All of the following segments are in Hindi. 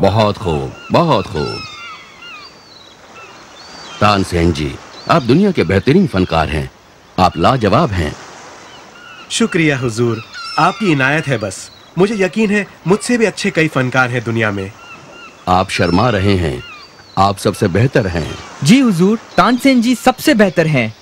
बहुत खूब, बहुत खूब। तानसेन जी, आप दुनिया के बेहतरीन फनकार हैं। आप लाजवाब हैं। शुक्रिया हुजूर, आपकी इनायत है बस। मुझे यकीन है मुझसे भी अच्छे कई फनकार हैं दुनिया में। आप शर्मा रहे हैं। आप सबसे बेहतर हैं। जी हुजूर, तानसेन जी सबसे बेहतर हैं।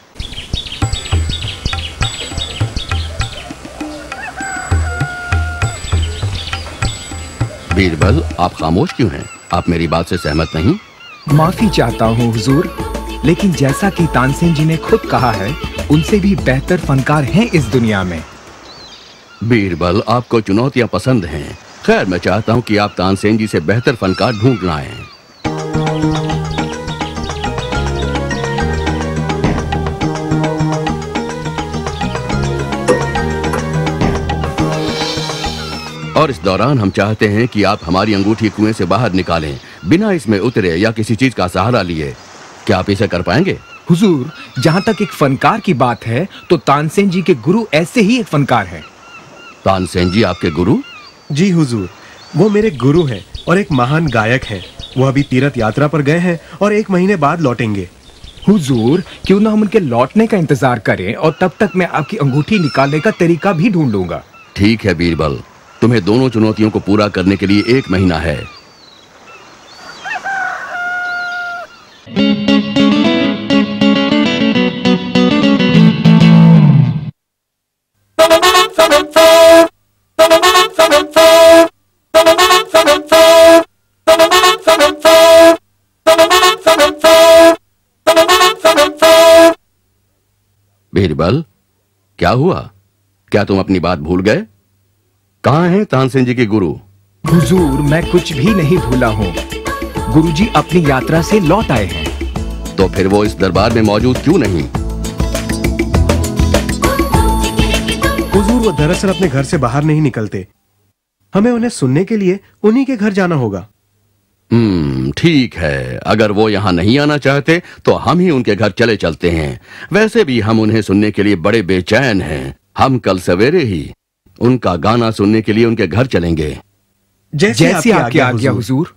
बीरबल, आप खामोश क्यों हैं? आप मेरी बात से सहमत नहीं? माफी चाहता हूँ हुजूर, लेकिन जैसा कि तानसेन जी ने खुद कहा है, उनसे भी बेहतर फनकार हैं इस दुनिया में। बीरबल, आपको चुनौतियां पसंद हैं। खैर, मैं चाहता हूं कि आप तानसेन जी से बेहतर फनकार ढूंढ लाएं। और इस दौरान हम चाहते हैं कि आप हमारी अंगूठी कुएं से बाहर निकालें, बिना इसमें उतरे या किसी चीज का सहारा लिए। क्या आप इसे कर पाएंगे? हुजूर, जहाँ तक एक फनकार की बात है, तो तानसेन जी के गुरु ऐसे ही एक फनकार हैं। तानसेन जी आपके गुरु? जी हुजूर, वो मेरे गुरु हैं और एक महान गायक हैं। वो अभी तीर्थ यात्रा पर गए हैं और 1 महीने बाद लौटेंगे। हुजूर, क्यों ना हम उनके लौटने का इंतजार करें और तब तक मैं आपकी अंगूठी निकालने का तरीका भी ढूंढ लूंगा। ठीक है बीरबल, तुम्हें दोनों चुनौतियों को पूरा करने के लिए 1 महीना है। बीरबल, क्या हुआ? क्या तुम अपनी बात भूल गए? कहाँ हैं तानसेन जी के गुरु? हुजूर, मैं कुछ भी नहीं भूला हूँ। गुरुजी अपनी यात्रा से लौट आए हैं। तो फिर वो इस दरबार में मौजूद क्यों नहीं? हुजूर, वो दरअसल अपने घर से बाहर नहीं निकलते। हमें उन्हें सुनने के लिए उन्हीं के घर जाना होगा। ठीक है। अगर वो यहाँ नहीं आना चाहते तो हम ही उनके घर चले चलते हैं। वैसे भी हम उन्हें सुनने के लिए बड़े बेचैन हैं। हम कल सवेरे ही उनका गाना सुनने के लिए उनके घर चलेंगे। जैसी आपकी आज्ञा हुजूर।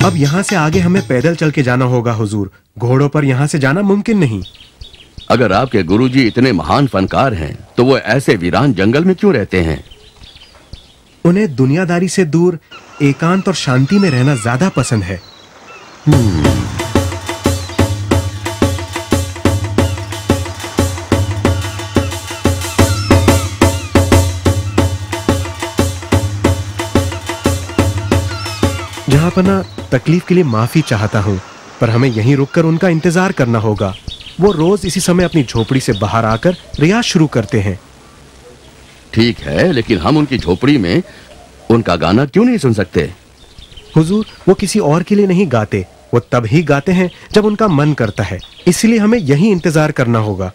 अब यहाँ से आगे हमें पैदल चल के जाना होगा हुजूर। घोड़ों पर यहाँ से जाना मुमकिन नहीं। अगर आपके गुरुजी इतने महान फनकार हैं, तो वो ऐसे वीरान जंगल में क्यों रहते हैं? उन्हें दुनियादारी से दूर एकांत और शांति में रहना ज्यादा पसंद है। जहां पर ना तकलीफ के लिए माफी चाहता हूं, पर हमें यहीं रुककर उनका इंतजार करना होगा। वो रोज इसी समय अपनी झोपड़ी से बाहर आकर रियाज शुरू करते हैं। ठीक है, लेकिन हम उनकी झोपड़ी में उनका गाना क्यों नहीं सुन सकते? हुजूर, वो किसी और के लिए नहीं गाते। वो तब ही गाते हैं जब उनका मन करता है। इसलिए हमें यहीं इंतजार करना होगा।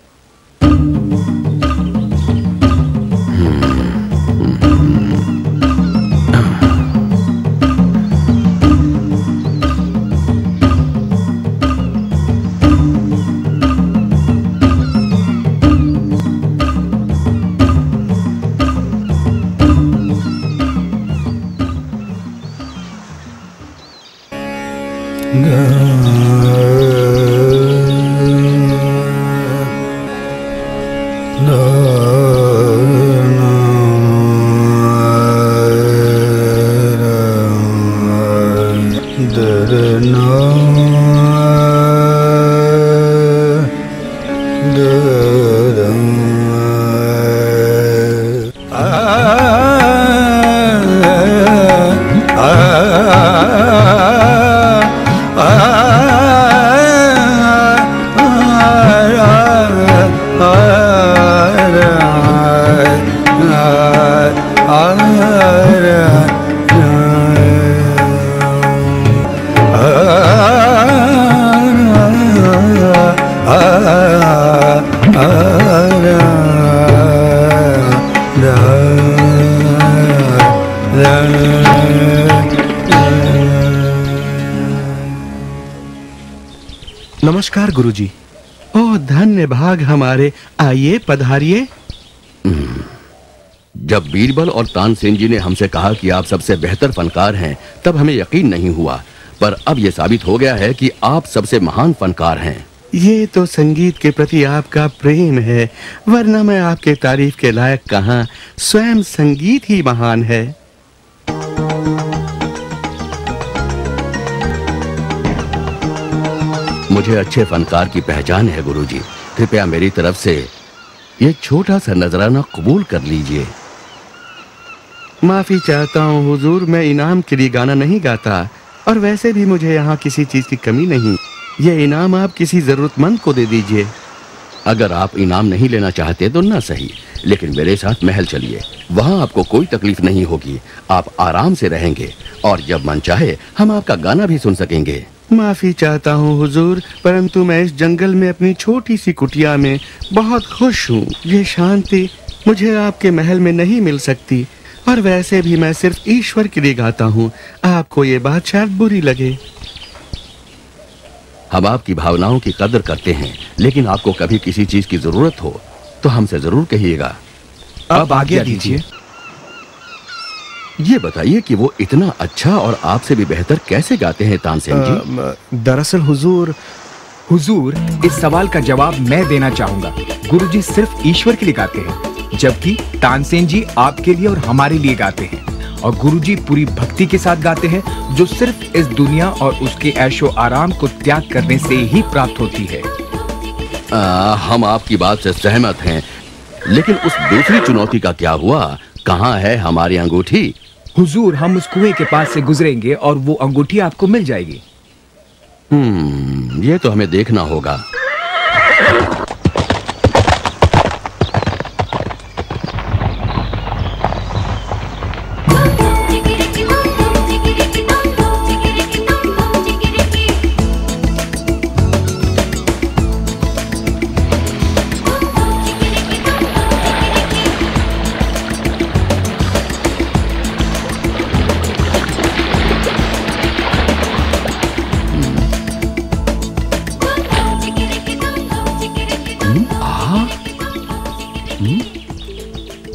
नमस्कार गुरुजी। ओह धन्य भाग हमारे, आइए पधारिए। जब बीरबल और तानसेन जी ने हमसे कहा कि आप सबसे बेहतर फनकार हैं, तब हमें यकीन नहीं हुआ, पर अब यह साबित हो गया है कि आप सबसे महान फनकार हैं। ये तो संगीत के प्रति आपका प्रेम है, वरना मैं आपके तारीफ के लायक कहाँ। स्वयं संगीत ही महान है। मुझे अच्छे फनकार की पहचान है गुरुजी। कृपया मेरी तरफ से ये छोटा सा नजराना कबूल कर लीजिए। माफी चाहता हूँ हुजूर, मैं इनाम के लिए गाना नहीं गाता, और वैसे भी मुझे यहाँ किसी चीज की कमी नहीं। ये इनाम आप किसी जरूरतमंद को दे दीजिए। अगर आप इनाम नहीं लेना चाहते तो ना सही, लेकिन मेरे साथ महल चलिए, वहाँ आपको कोई तकलीफ नहीं होगी। आप आराम से रहेंगे और जब मन चाहे हम आपका गाना भी सुन सकेंगे। माफी चाहता हूँ हुजूर, परंतु मैं इस जंगल में अपनी छोटी सी कुटिया में बहुत खुश हूँ। ये शांति मुझे आपके महल में नहीं मिल सकती, और वैसे भी मैं सिर्फ ईश्वर के लिए गाता हूँ। आपको ये बात शायद बुरी लगे। हम आपकी भावनाओं की कदर करते हैं, लेकिन आपको कभी किसी चीज की जरूरत हो तो हमसे जरूर कहिएगा। अब आज्ञा दीजिए। ये बताइए कि वो इतना अच्छा और आपसे भी बेहतर कैसे गाते हैं तानसेन जी? दरअसल हुजूर, इस सवाल का जवाब मैं देना चाहूंगा। गुरुजी सिर्फ ईश्वर के लिए गाते हैं, जबकि तानसेन जी आपके लिए और हमारे लिए गाते हैं। और गुरुजी पूरी भक्ति के साथ गाते हैं, जो सिर्फ इस दुनिया और उसके ऐशो आराम को त्याग करने से ही प्राप्त होती है। हम आपकी बात से सहमत हैं, लेकिन उस दूसरी चुनौती का क्या हुआ? कहाँ है हमारी अंगूठी? हुजूर, हम उस कुएं के पास से गुजरेंगे और वो अंगूठी आपको मिल जाएगी। ये तो हमें देखना होगा।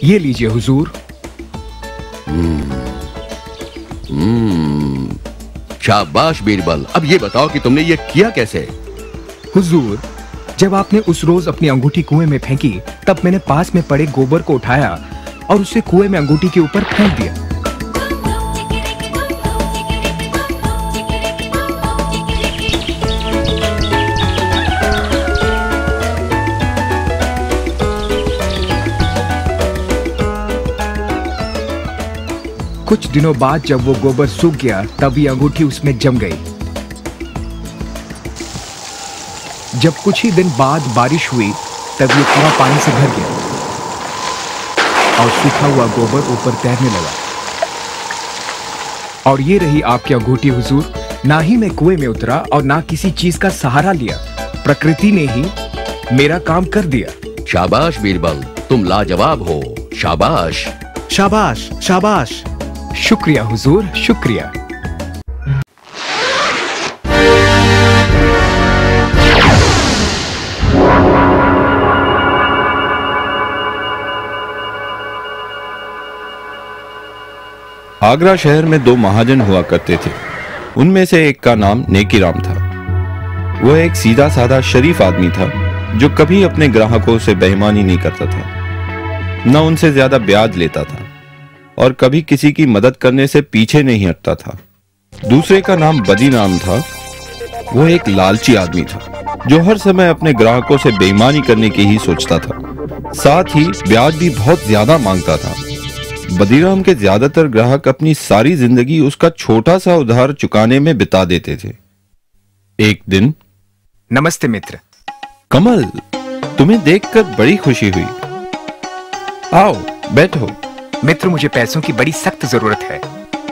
ये लीजिए हुजूर। शाबाश बीरबल। अब ये बताओ कि तुमने ये किया कैसे? हुजूर, जब आपने उस रोज अपनी अंगूठी कुएं में फेंकी, तब मैंने पास में पड़े गोबर को उठाया और उसे कुएं में अंगूठी के ऊपर फेंक दिया। कुछ दिनों बाद जब वो गोबर सूख गया, तब ये अंगूठी उसमें जम गई। जब कुछ ही दिन बाद बारिश हुई, तब ये कुआं पानी से भर गया और सूखा हुआ गोबर ऊपर तैरने लगा। और ये रही आपकी अंगूठी हुजूर। ना ही मैं कुएं में उतरा और ना किसी चीज का सहारा लिया, प्रकृति ने ही मेरा काम कर दिया। शाबाश बीरबल, तुम लाजवाब हो। शाबाश शाबाश शाबाश। शुक्रिया हुजूर, शुक्रिया। आगरा शहर में दो महाजन हुआ करते थे। उनमें से एक का नाम नेकीराम था। वो एक सीधा साधा शरीफ आदमी था जो कभी अपने ग्राहकों से बेईमानी नहीं करता था, न उनसे ज्यादा ब्याज लेता था और कभी किसी की मदद करने से पीछे नहीं हटता था। दूसरे का नाम बदीराम था। वो एक लालची आदमी था जो हर समय अपने ग्राहकों से बेईमानी करने की ही सोचता था, साथ ही ब्याज भी बहुत ज्यादा मांगता था। बदीराम के ज्यादातर ग्राहक अपनी सारी जिंदगी उसका छोटा सा उधार चुकाने में बिता देते थे। एक दिन, नमस्ते मित्र। कमल, तुम्हें देखकर बड़ी खुशी हुई। आओ बैठो। मित्र, मुझे पैसों की बड़ी सख्त जरूरत है।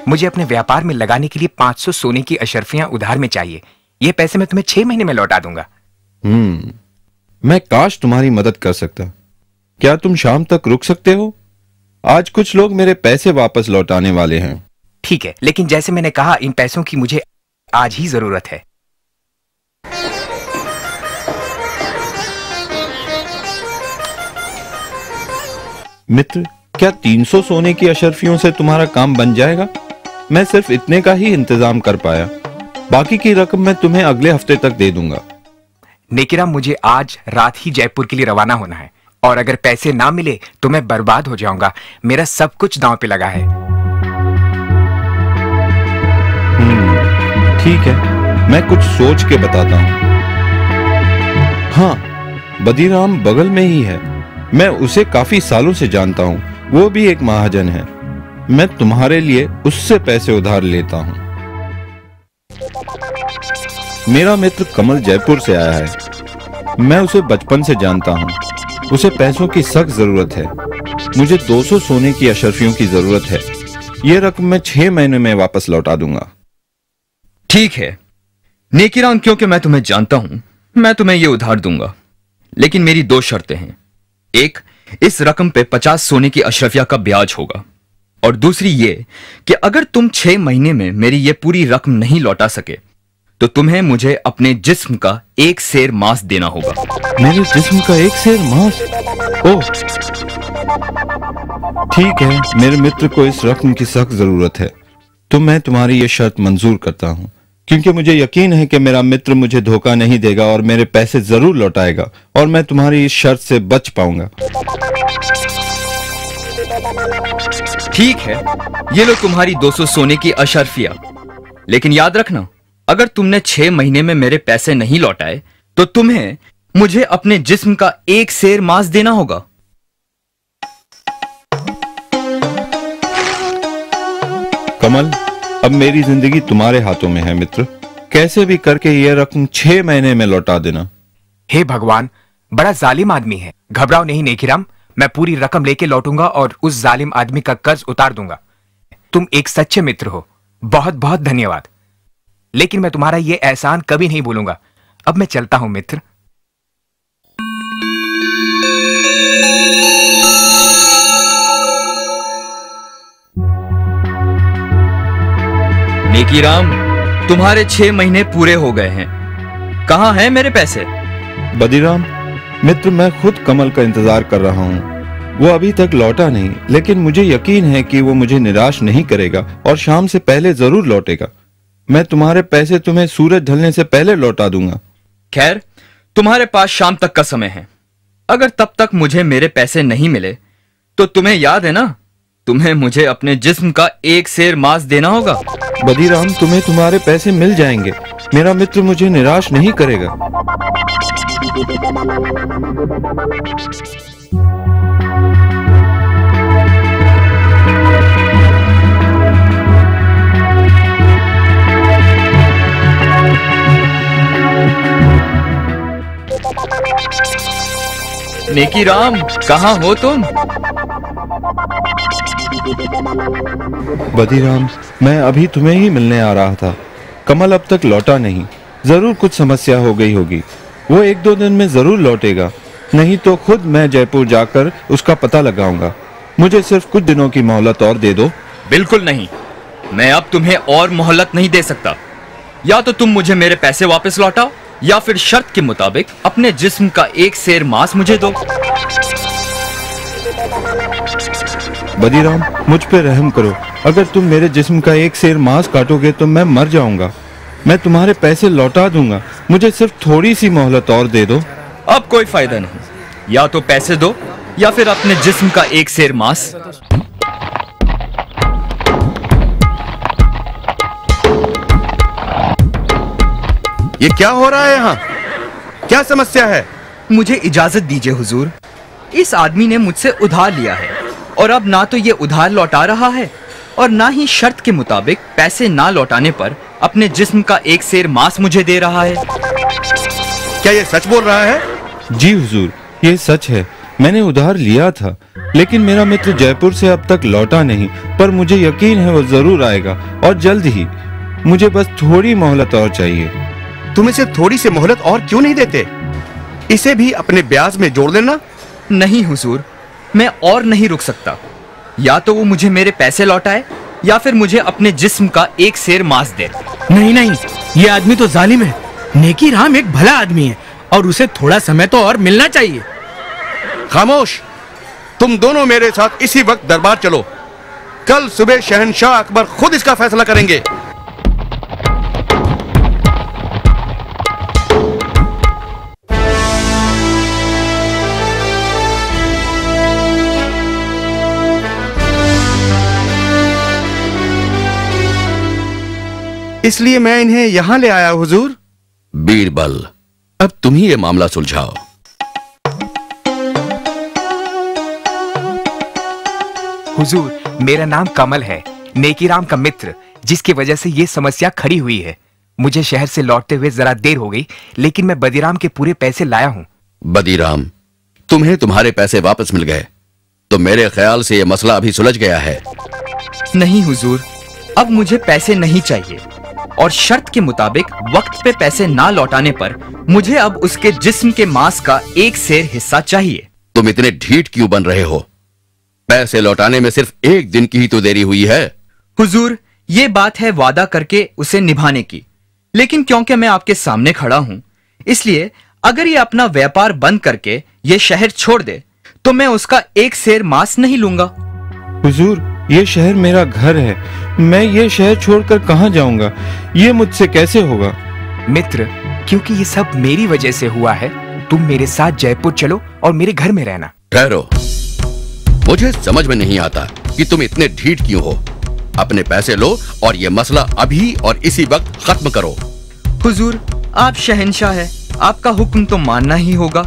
मुझे अपने व्यापार में लगाने के लिए 500 सोने की अशर्फियां उधार में चाहिए। ये पैसे मैं तुम्हें 6 महीने में लौटा दूंगा। मैं काश तुम्हारी मदद कर सकता। क्या तुम शाम तक रुक सकते हो? आज कुछ लोग मेरे पैसे वापस लौटाने वाले हैं। ठीक है, लेकिन जैसे मैंने कहा, इन पैसों की मुझे आज ही जरूरत है। मित्र, क्या 300 सोने की अशर्फियों से तुम्हारा काम बन जाएगा? मैं सिर्फ इतने का ही इंतजाम कर पाया। बाकी की रकम मैं तुम्हें अगले हफ्ते तक दे दूंगा। नेकीराम, मुझे आज रात ही जयपुर के लिए रवाना होना है और अगर पैसे ना मिले तो मैं बर्बाद हो जाऊंगा। मेरा सब कुछ दांव पे लगा है। ठीक है, मैं कुछ सोच के बताता हूं। हाँ, बदीराम बगल में ही है। मैं उसे काफी सालों से जानता हूं। वो भी एक महाजन है। मैं तुम्हारे लिए उससे पैसे उधार लेता हूं। मेरा मित्र कमल जयपुर से आया है। मैं उसे बचपन से जानता हूं। उसे पैसों की सख्त जरूरत है। मुझे 200 सोने की अशर्फियों की जरूरत है। यह रकम मैं 6 महीने में वापस लौटा दूंगा। ठीक है नेकीराम, क्योंकि मैं तुम्हें जानता हूं, मैं तुम्हें यह उधार दूंगा, लेकिन मेरी 2 शर्तें हैं। एक, इस रकम पे 50 सोने की अशरफिया का ब्याज होगा, और दूसरी ये कि अगर तुम 6 महीने में मेरी ये पूरी रकम नहीं लौटा सके तो तुम्हें मुझे अपने जिस्म का 1 सेर मांस देना होगा। मेरे जिस्म का 1 सेर मांस? ओह, ठीक है, मेरे मित्र को इस रकम की सख्त जरूरत है, तो मैं तुम्हारी ये शर्त मंजूर करता हूं, क्योंकि मुझे यकीन है कि मेरा मित्र मुझे धोखा नहीं देगा और मेरे पैसे जरूर लौटाएगा और मैं तुम्हारी इस शर्त से बच पाऊंगा। ठीक है, ये लो तुम्हारी 200 सोने की अशर्फिया, लेकिन याद रखना, अगर तुमने 6 महीने में मेरे पैसे नहीं लौटाए तो तुम्हें मुझे अपने जिस्म का 1 सेर मांस देना होगा। कमल, अब मेरी जिंदगी तुम्हारे हाथों में है मित्र। कैसे भी करके यह रकम 6 महीने में लौटा देना। हे भगवान, बड़ा जालिम आदमी है। घबराओ नहीं नेकीराम, मैं पूरी रकम लेके लौटूंगा और उस जालिम आदमी का कर्ज उतार दूंगा। तुम एक सच्चे मित्र हो, बहुत बहुत धन्यवाद। लेकिन मैं तुम्हारा यह एहसान कभी नहीं भूलूंगा। अब मैं चलता हूं मित्र। नेकीराम, तुम्हारे 6 महीने पूरे हो गए हैं। कहां हैं मेरे पैसे? बदीराम मित्र, मैं खुद कमल का इंतजार कर रहा हूं। वो अभी तक लौटा नहीं, लेकिन मुझे यकीन है कि वो मुझे निराश नहीं करेगा और शाम से पहले जरूर लौटेगा। मैं तुम्हारे पैसे तुम्हें सूरज ढलने से पहले लौटा दूंगा। खैर, तुम्हारे पास शाम तक का समय है। अगर तब तक मुझे मेरे पैसे नहीं मिले तो तुम्हें याद है ना, तुम्हें मुझे अपने जिस्म का 1 सेर मांस देना होगा। बदीराम, तुम्हें तुम्हारे पैसे मिल जाएंगे। मेरा मित्र मुझे निराश नहीं करेगा। नेकीराम, कहां हो तुम? बदीराम, मैं अभी तुम्हें ही मिलने आ रहा था। कमल अब तक लौटा नहीं। जरूर कुछ समस्या हो गई होगी। वो 1-2 दिन में जरूर लौटेगा, नहीं तो खुद मैं जयपुर जाकर उसका पता लगाऊंगा। मुझे सिर्फ कुछ दिनों की मोहलत और दे दो। बिल्कुल नहीं, मैं अब तुम्हें और मोहलत नहीं दे सकता। या तो तुम मुझे मेरे पैसे वापस लौटाओ या फिर शर्त के मुताबिक अपने जिस्म का 1 सेर मांस मुझे दो। बदीराम, मुझ पे रहम करो। अगर तुम मेरे जिस्म का 1 सेर मांस काटोगे तो मैं मर जाऊंगा। मैं तुम्हारे पैसे लौटा दूंगा, मुझे सिर्फ थोड़ी सी मोहलत और दे दो। अब कोई फायदा नहीं, या तो पैसे दो या फिर अपने जिस्म का एक सेर मांस। ये क्या हो रहा है यहाँ? क्या समस्या है? मुझे इजाजत दीजिए हुजूर। इस आदमी ने मुझसे उधार लिया है और अब ना तो ये उधार लौटा रहा है और ना ही शर्त के मुताबिक पैसे ना लौटाने पर अपने जिस्म का एक सेर मांस मुझे दे रहा है। क्या ये सच बोल रहा है? जी हुजूर, ये सच है। मैंने उधार लिया था, लेकिन मेरा मित्र जयपुर से अब तक लौटा नहीं, पर मुझे यकीन है वो जरूर आएगा और जल्द ही। मुझे बस थोड़ी मोहलत और चाहिए। तुम इसे थोड़ी सी मोहलत और क्यों नहीं देते? इसे भी अपने ब्याज में जोड़ लेना। नहीं हुजूर, मैं और नहीं रुक सकता। या तो वो मुझे मेरे पैसे लौटाए या फिर मुझे अपने जिस्म का एक सेर मांस दे। नहीं नहीं, ये आदमी तो जालिम है। नेकी राम एक भला आदमी है और उसे थोड़ा समय तो और मिलना चाहिए। खामोश! तुम दोनों मेरे साथ इसी वक्त दरबार चलो। कल सुबह शहंशाह अकबर खुद इसका फैसला करेंगे। इसलिए मैं इन्हें यहां ले आया हुजूर। बीरबल, अब तुम ही ये मामला सुलझाओ। हुजूर, मेरा नाम कमल है, नेकीराम का मित्र, जिसकी वजह से ये समस्या खड़ी हुई है। मुझे शहर से लौटते हुए जरा देर हो गई, लेकिन मैं बदीराम के पूरे पैसे लाया हूँ। बदीराम, तुम्हें तुम्हारे पैसे वापस मिल गए, तो मेरे ख्याल से यह मसला अभी सुलझ गया है। नहीं हुजूर, अब मुझे पैसे नहीं चाहिए और शर्त के मुताबिक वक्त पे पैसे ना लौटाने पर मुझे अब उसके जिस्म के मांस का एक सेर हिस्सा चाहिए। तुम इतने ढीठ क्यों बन रहे हो? पैसे लौटाने में सिर्फ एक दिन की ही तो देरी हुई है। हुजूर, ये बात है वादा करके उसे निभाने की, लेकिन क्योंकि मैं आपके सामने खड़ा हूं, इसलिए अगर ये अपना व्यापार बंद करके ये शहर छोड़ दे तो मैं उसका एक सेर मांस नहीं लूंगा। हुजूर, ये शहर मेरा घर है। मैं ये शहर छोड़कर कहां जाऊंगा? ये मुझसे कैसे होगा? मित्र, क्योंकि ये सब मेरी वजह से हुआ है, तुम मेरे साथ जयपुर चलो और मेरे घर में रहना। ठहरो, मुझे समझ में नहीं आता कि तुम इतने ढीठ क्यों हो। अपने पैसे लो और ये मसला अभी और इसी वक्त खत्म करो। हुजूर, आप शहंशाह हैं, आपका हुक्म तो मानना ही होगा,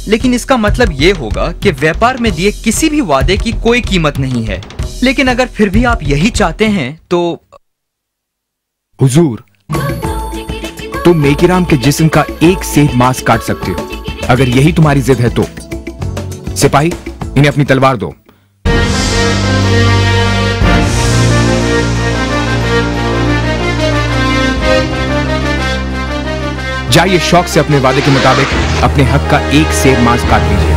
लेकिन इसका मतलब ये होगा कि व्यापार में दिए किसी भी वादे की कोई कीमत नहीं है। लेकिन अगर फिर भी आप यही चाहते हैं तो। हुजूर, तुम नेकीराम के जिस्म का एक सेर मांस काट सकते हो, अगर यही तुम्हारी जिद है तो। सिपाही, इन्हें अपनी तलवार दो। जाइए शौक से अपने वादे के मुताबिक अपने हक का एक सेर मांस काट लीजिए।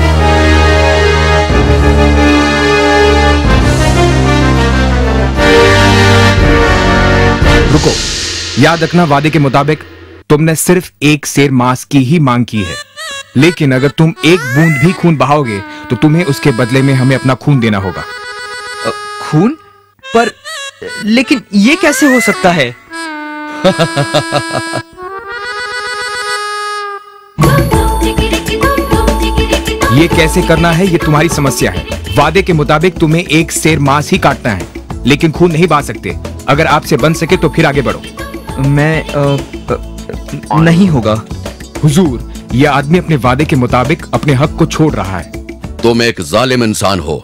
रुको, याद रखना, वादे के मुताबिक तुमने सिर्फ एक सेर मांस की ही मांग की है, लेकिन अगर तुम एक बूंद भी खून बहाओगे तो तुम्हें उसके बदले में हमें अपना खून देना होगा। खून? पर लेकिन ये कैसे हो सकता है? ये कैसे करना है ये तुम्हारी समस्या है। वादे के मुताबिक तुम्हें एक सेर मांस ही काटना है, लेकिन खून नहीं बहा सकते। अगर आपसे बन सके तो फिर आगे बढ़ो। मैं नहीं होगा। हुजूर, यह आदमी अपने वादे के मुताबिक अपने हक को छोड़ रहा है। तुम एक जालिम इंसान हो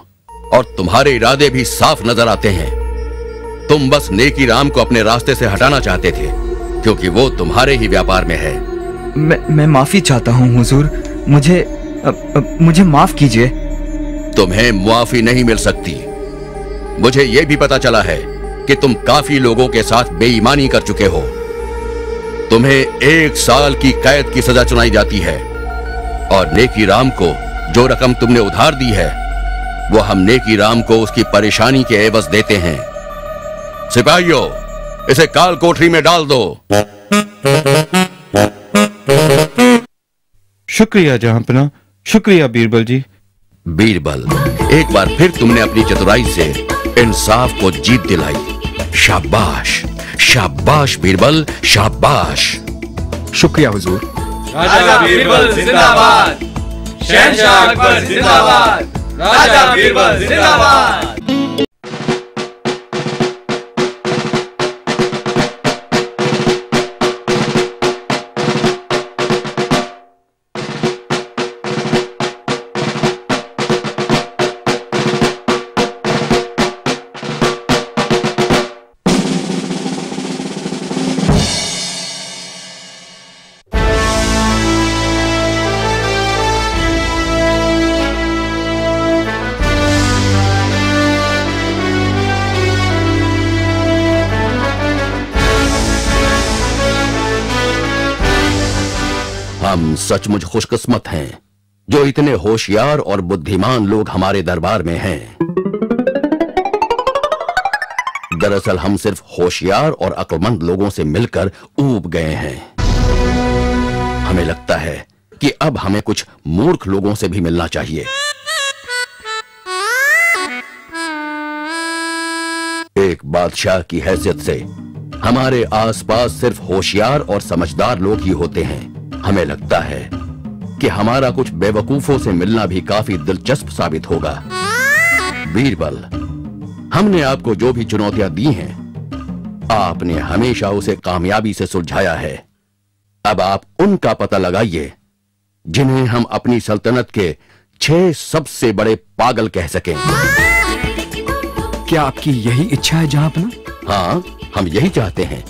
और तुम्हारे इरादे भी साफ नजर आते हैं। तुम बस नेकीराम को अपने रास्ते से हटाना चाहते थे, क्योंकि वो तुम्हारे ही व्यापार में है। मैं माफी चाहता हूँ हुजूर, मुझे माफ कीजिए। तुम्हें मुआफी नहीं मिल सकती। मुझे यह भी पता चला है कि तुम काफी लोगों के साथ बेईमानी कर चुके हो। तुम्हें 1 साल की कैद की सजा सुनाई जाती है और नेकीराम को जो रकम तुमने उधार दी है वो हम नेकीराम को उसकी परेशानी के एवज देते हैं। सिपाहियों, इसे काल कोठरी में डाल दो। शुक्रिया जहांपना, शुक्रिया बीरबल जी। बीरबल, एक बार फिर तुमने अपनी चतुराई से इंसाफ को जीत दिलाई। शाबाश, शाबाश बीरबल, शाबाश। शुक्रिया हुजूर। राजा बीरबल जिंदाबाद, शहंशाह अकबर जिंदाबाद, राजा बीरबल जिंदाबाद। हम सचमुच खुशकिस्मत हैं जो इतने होशियार और बुद्धिमान लोग हमारे दरबार में हैं। दरअसल हम सिर्फ होशियार और अक्लमंद लोगों से मिलकर ऊब गए हैं। हमें लगता है कि अब हमें कुछ मूर्ख लोगों से भी मिलना चाहिए। एक बादशाह की हैसियत से हमारे आसपास सिर्फ होशियार और समझदार लोग ही होते हैं। हमें लगता है कि हमारा कुछ बेवकूफों से मिलना भी काफी दिलचस्प साबित होगा। बीरबल, हमने आपको जो भी चुनौतियां दी हैं, आपने हमेशा उसे कामयाबी से सुलझाया है। अब आप उनका पता लगाइए जिन्हें हम अपनी सल्तनत के 6 सबसे बड़े पागल कह सकें। क्या आपकी यही इच्छा है जहांपना? हाँ, हम यही चाहते हैं।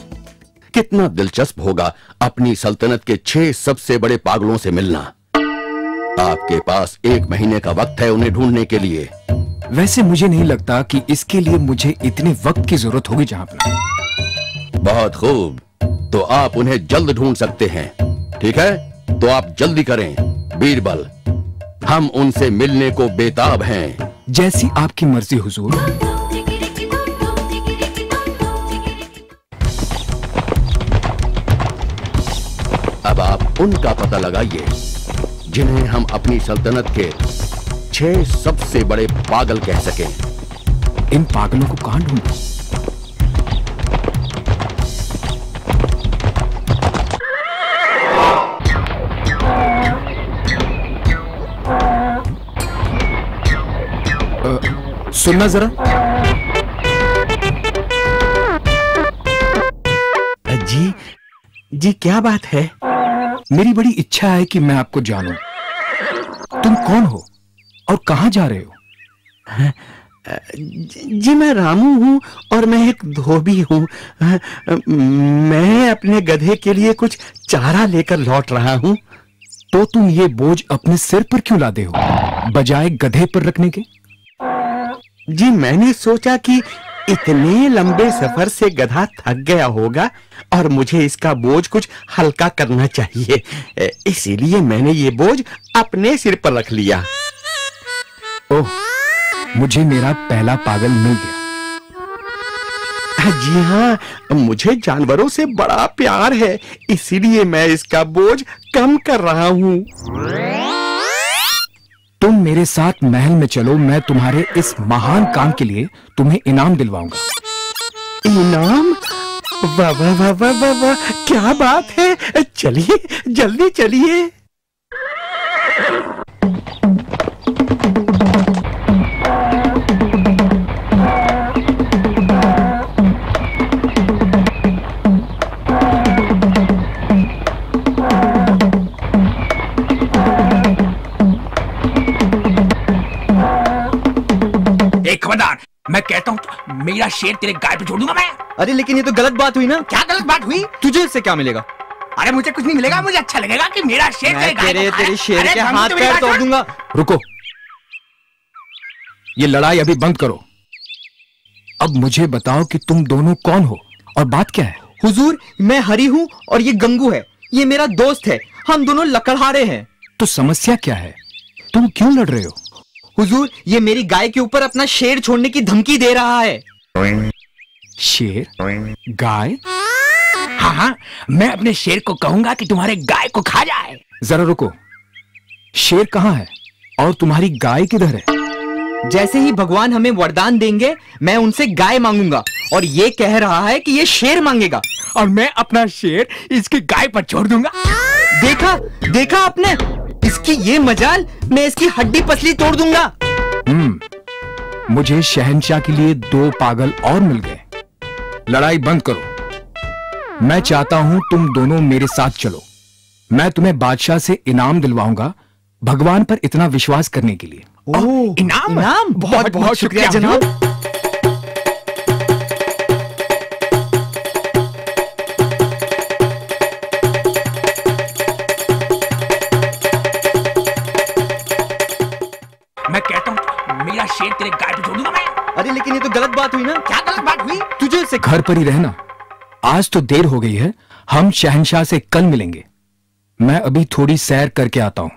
कितना दिलचस्प होगा अपनी सल्तनत के 6 सबसे बड़े पागलों से मिलना। आपके पास 1 महीने का वक्त है उन्हें ढूंढने के लिए। वैसे मुझे नहीं लगता कि इसके लिए मुझे इतने वक्त की जरूरत होगी जहांपना। बहुत खूब, तो आप उन्हें जल्द ढूंढ सकते हैं। ठीक है, तो आप जल्दी करें। बीरबल, हम उनसे मिलने को बेताब हैं। जैसी आपकी मर्जी हुजूर। अब आप उनका पता लगाइए जिन्हें हम अपनी सल्तनत के 6 सबसे बड़े पागल कह सकें। इन पागलों को कहां ढूंढूं? सुनना जरा। जी क्या बात है? मेरी बड़ी इच्छा है कि मैं आपको जानूं। तुम कौन हो और कहां जा रहे हो? जी मैं रामू हूँ और मैं एक धोबी हूँ। मैं अपने गधे के लिए कुछ चारा लेकर लौट रहा हूँ। तो तुम ये बोझ अपने सिर पर क्यों लादे हो बजाय गधे पर रखने के? जी मैंने सोचा कि इतने लंबे सफर से गधा थक गया होगा और मुझे इसका बोझ कुछ हल्का करना चाहिए, इसीलिए मैंने ये बोझ अपने सिर पर रख लिया। ओह, मुझे मेरा पहला पागल मिल गया। जी हाँ, मुझे जानवरों से बड़ा प्यार है, इसीलिए मैं इसका बोझ कम कर रहा हूँ। तुम मेरे साथ महल में चलो, मैं तुम्हारे इस महान काम के लिए तुम्हें इनाम दिलवाऊंगा। इनाम? वाह वाह वाह वाह वाह वाह, क्या बात है। चलिए जल्दी चलिए। खबरदार, मैं कहता हूँ मेरा शेर तेरे गाय पे छोड़ दूंगा मैं। अरे लेकिन ये तो गलत बात हुई ना। क्या गलत बात हुई? तुझे इससे क्या मिलेगा? अरे मुझे कुछ नहीं मिलेगा, मुझे अच्छा लगेगा कि मेरा शेर तेरे गाय को खाए। तेरे शेर अरे के हाथ पैर तोड़ दूंगा। रुको, ये लड़ाई अभी बंद करो। अब मुझे बताओ कि तुम दोनों कौन हो और बात क्या है? हुजूर, मैं हरी हूँ और ये गंगू है। ये मेरा दोस्त है। हम दोनों लकड़हारे हैं। तो समस्या क्या है? तुम क्यों लड़ रहे हो? हुजूर, ये मेरी गाय के ऊपर अपना शेर छोड़ने की धमकी दे रहा है। शेर? गाय? हाँ हाँ, मैं अपने शेर को कहूंगा कि तुम्हारे गाय को खा जाए। जरा रुको, शेर कहाँ है और तुम्हारी गाय किधर है? जैसे ही भगवान हमें वरदान देंगे मैं उनसे गाय मांगूंगा और ये कह रहा है कि ये शेर मांगेगा और मैं अपना शेर इसकी गाय पर छोड़ दूंगा। देखा आपने, इसकी ये मजाल, मैं इसकी हड्डी पसली तोड़ दूंगा। मुझे शहंशाह के लिए 2 पागल और मिल गए। लड़ाई बंद करो। मैं चाहता हूं तुम दोनों मेरे साथ चलो। मैं तुम्हें बादशाह से इनाम दिलवाऊंगा भगवान पर इतना विश्वास करने के लिए। इनाम? बहुत बहुत शुक्रिया जनाब। मैं कहता हूँ मेरा शेर तेरे गाय पे छोड़ दूंगा मैं। अरे लेकिन ये तो गलत बात हुई ना। क्या गलत बात हुई? तुझे से घर पर ही रहना। आज तो देर हो गई है, हम शहंशाह से कल मिलेंगे। मैं अभी थोड़ी सैर करके आता हूं।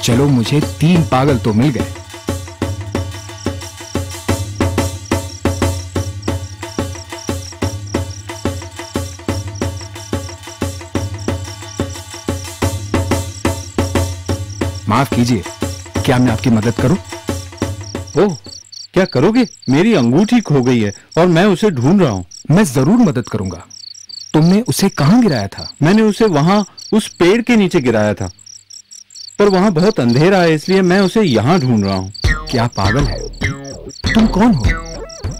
चलो, मुझे 3 पागल तो मिल गए। माफ कीजिए, क्या मैं आपकी मदद करूं? ओह, क्या करोगे? मेरी अंगूठी खो गई है और मैं उसे ढूंढ रहा हूं। मैं जरूर मदद करूंगा। तुमने उसे कहां गिराया था? मैंने उसे वहां उस पेड़ के नीचे गिराया था, पर वहां बहुत अंधेरा है, इसलिए मैं उसे यहां ढूंढ रहा हूं। क्या पागल है? तुम कौन हो?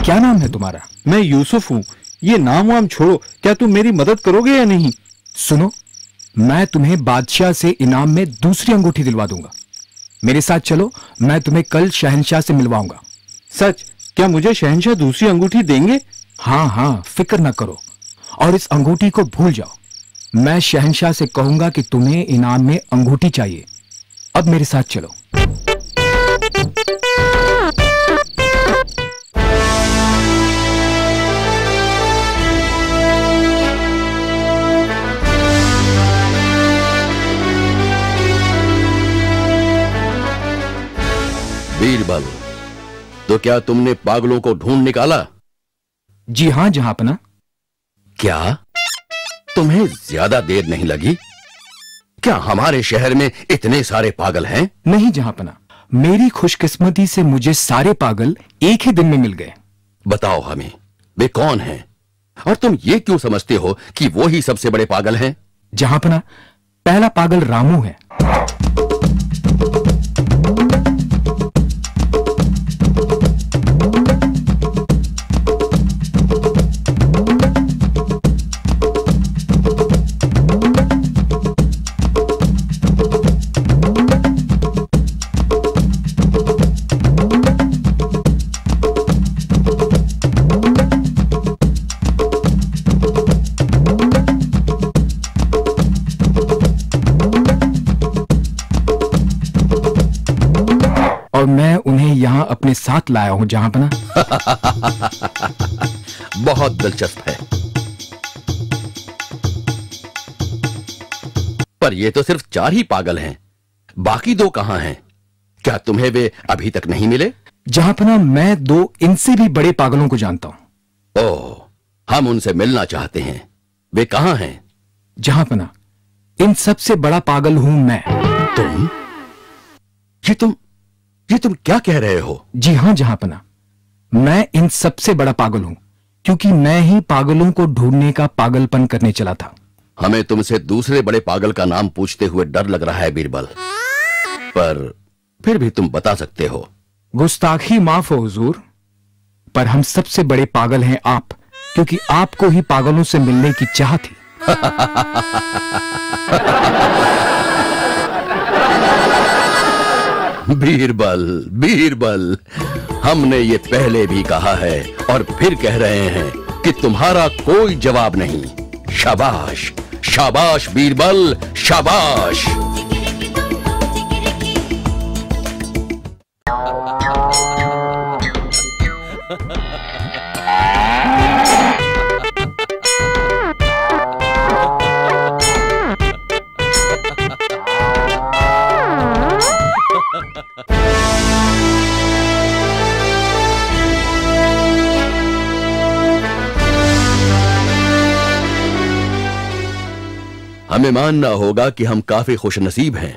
क्या नाम है तुम्हारा? मैं यूसुफ हूं। ये नाम वाम छोड़ो, क्या तुम मेरी मदद करोगे या नहीं? सुनो, मैं तुम्हें बादशाह से इनाम में दूसरी अंगूठी दिलवा दूंगा। मेरे साथ चलो, मैं तुम्हें कल शहंशाह से मिलवाऊंगा। सच? क्या मुझे शहंशाह दूसरी अंगूठी देंगे? हाँ, फिक्र ना करो और इस अंगूठी को भूल जाओ। मैं शहंशाह से कहूंगा कि तुम्हें इनाम में अंगूठी चाहिए। अब मेरे साथ चलो। बीरबल, तो क्या तुमने पागलों को ढूंढ निकाला? जी हाँ जहांपना। क्या तुम्हें ज्यादा देर नहीं लगी? क्या हमारे शहर में इतने सारे पागल हैं? नहीं जहांपना, मेरी खुशकिस्मती से मुझे सारे पागल एक ही दिन में मिल गए। बताओ हमें, वे कौन हैं? और तुम ये क्यों समझते हो कि वो ही सबसे बड़े पागल हैं? जहांपना, पहला पागल रामू है। और मैं उन्हें यहां अपने साथ लाया हूं जहांपना। बहुत दिलचस्प है, पर ये तो सिर्फ 4 ही पागल हैं। बाकी 2 कहां हैं? क्या तुम्हें वे अभी तक नहीं मिले? जहांपना, मैं 2 इनसे भी बड़े पागलों को जानता हूं। ओह, हम उनसे मिलना चाहते हैं। वे कहां हैं? जहांपना, इन सबसे बड़ा पागल हूं मैं। तुम? ये तुम क्या कह रहे हो? जी हां जहांपना, मैं इन सबसे बड़ा पागल हूं, क्योंकि मैं ही पागलों को ढूंढने का पागलपन करने चला था। हमें तुमसे दूसरे बड़े पागल का नाम पूछते हुए डर लग रहा है बीरबल, पर फिर भी तुम बता सकते हो। गुस्ताखी माफ हो हुजूर, पर हम सबसे बड़े पागल हैं आप, क्योंकि आपको ही पागलों से मिलने की चाह थी। बीरबल, बीरबल, हमने ये पहले भी कहा है और फिर कह रहे हैं कि तुम्हारा कोई जवाब नहीं। शाबाश, शाबाश बीरबल, शाबाश। हमें मानना होगा कि हम काफी खुशनसीब हैं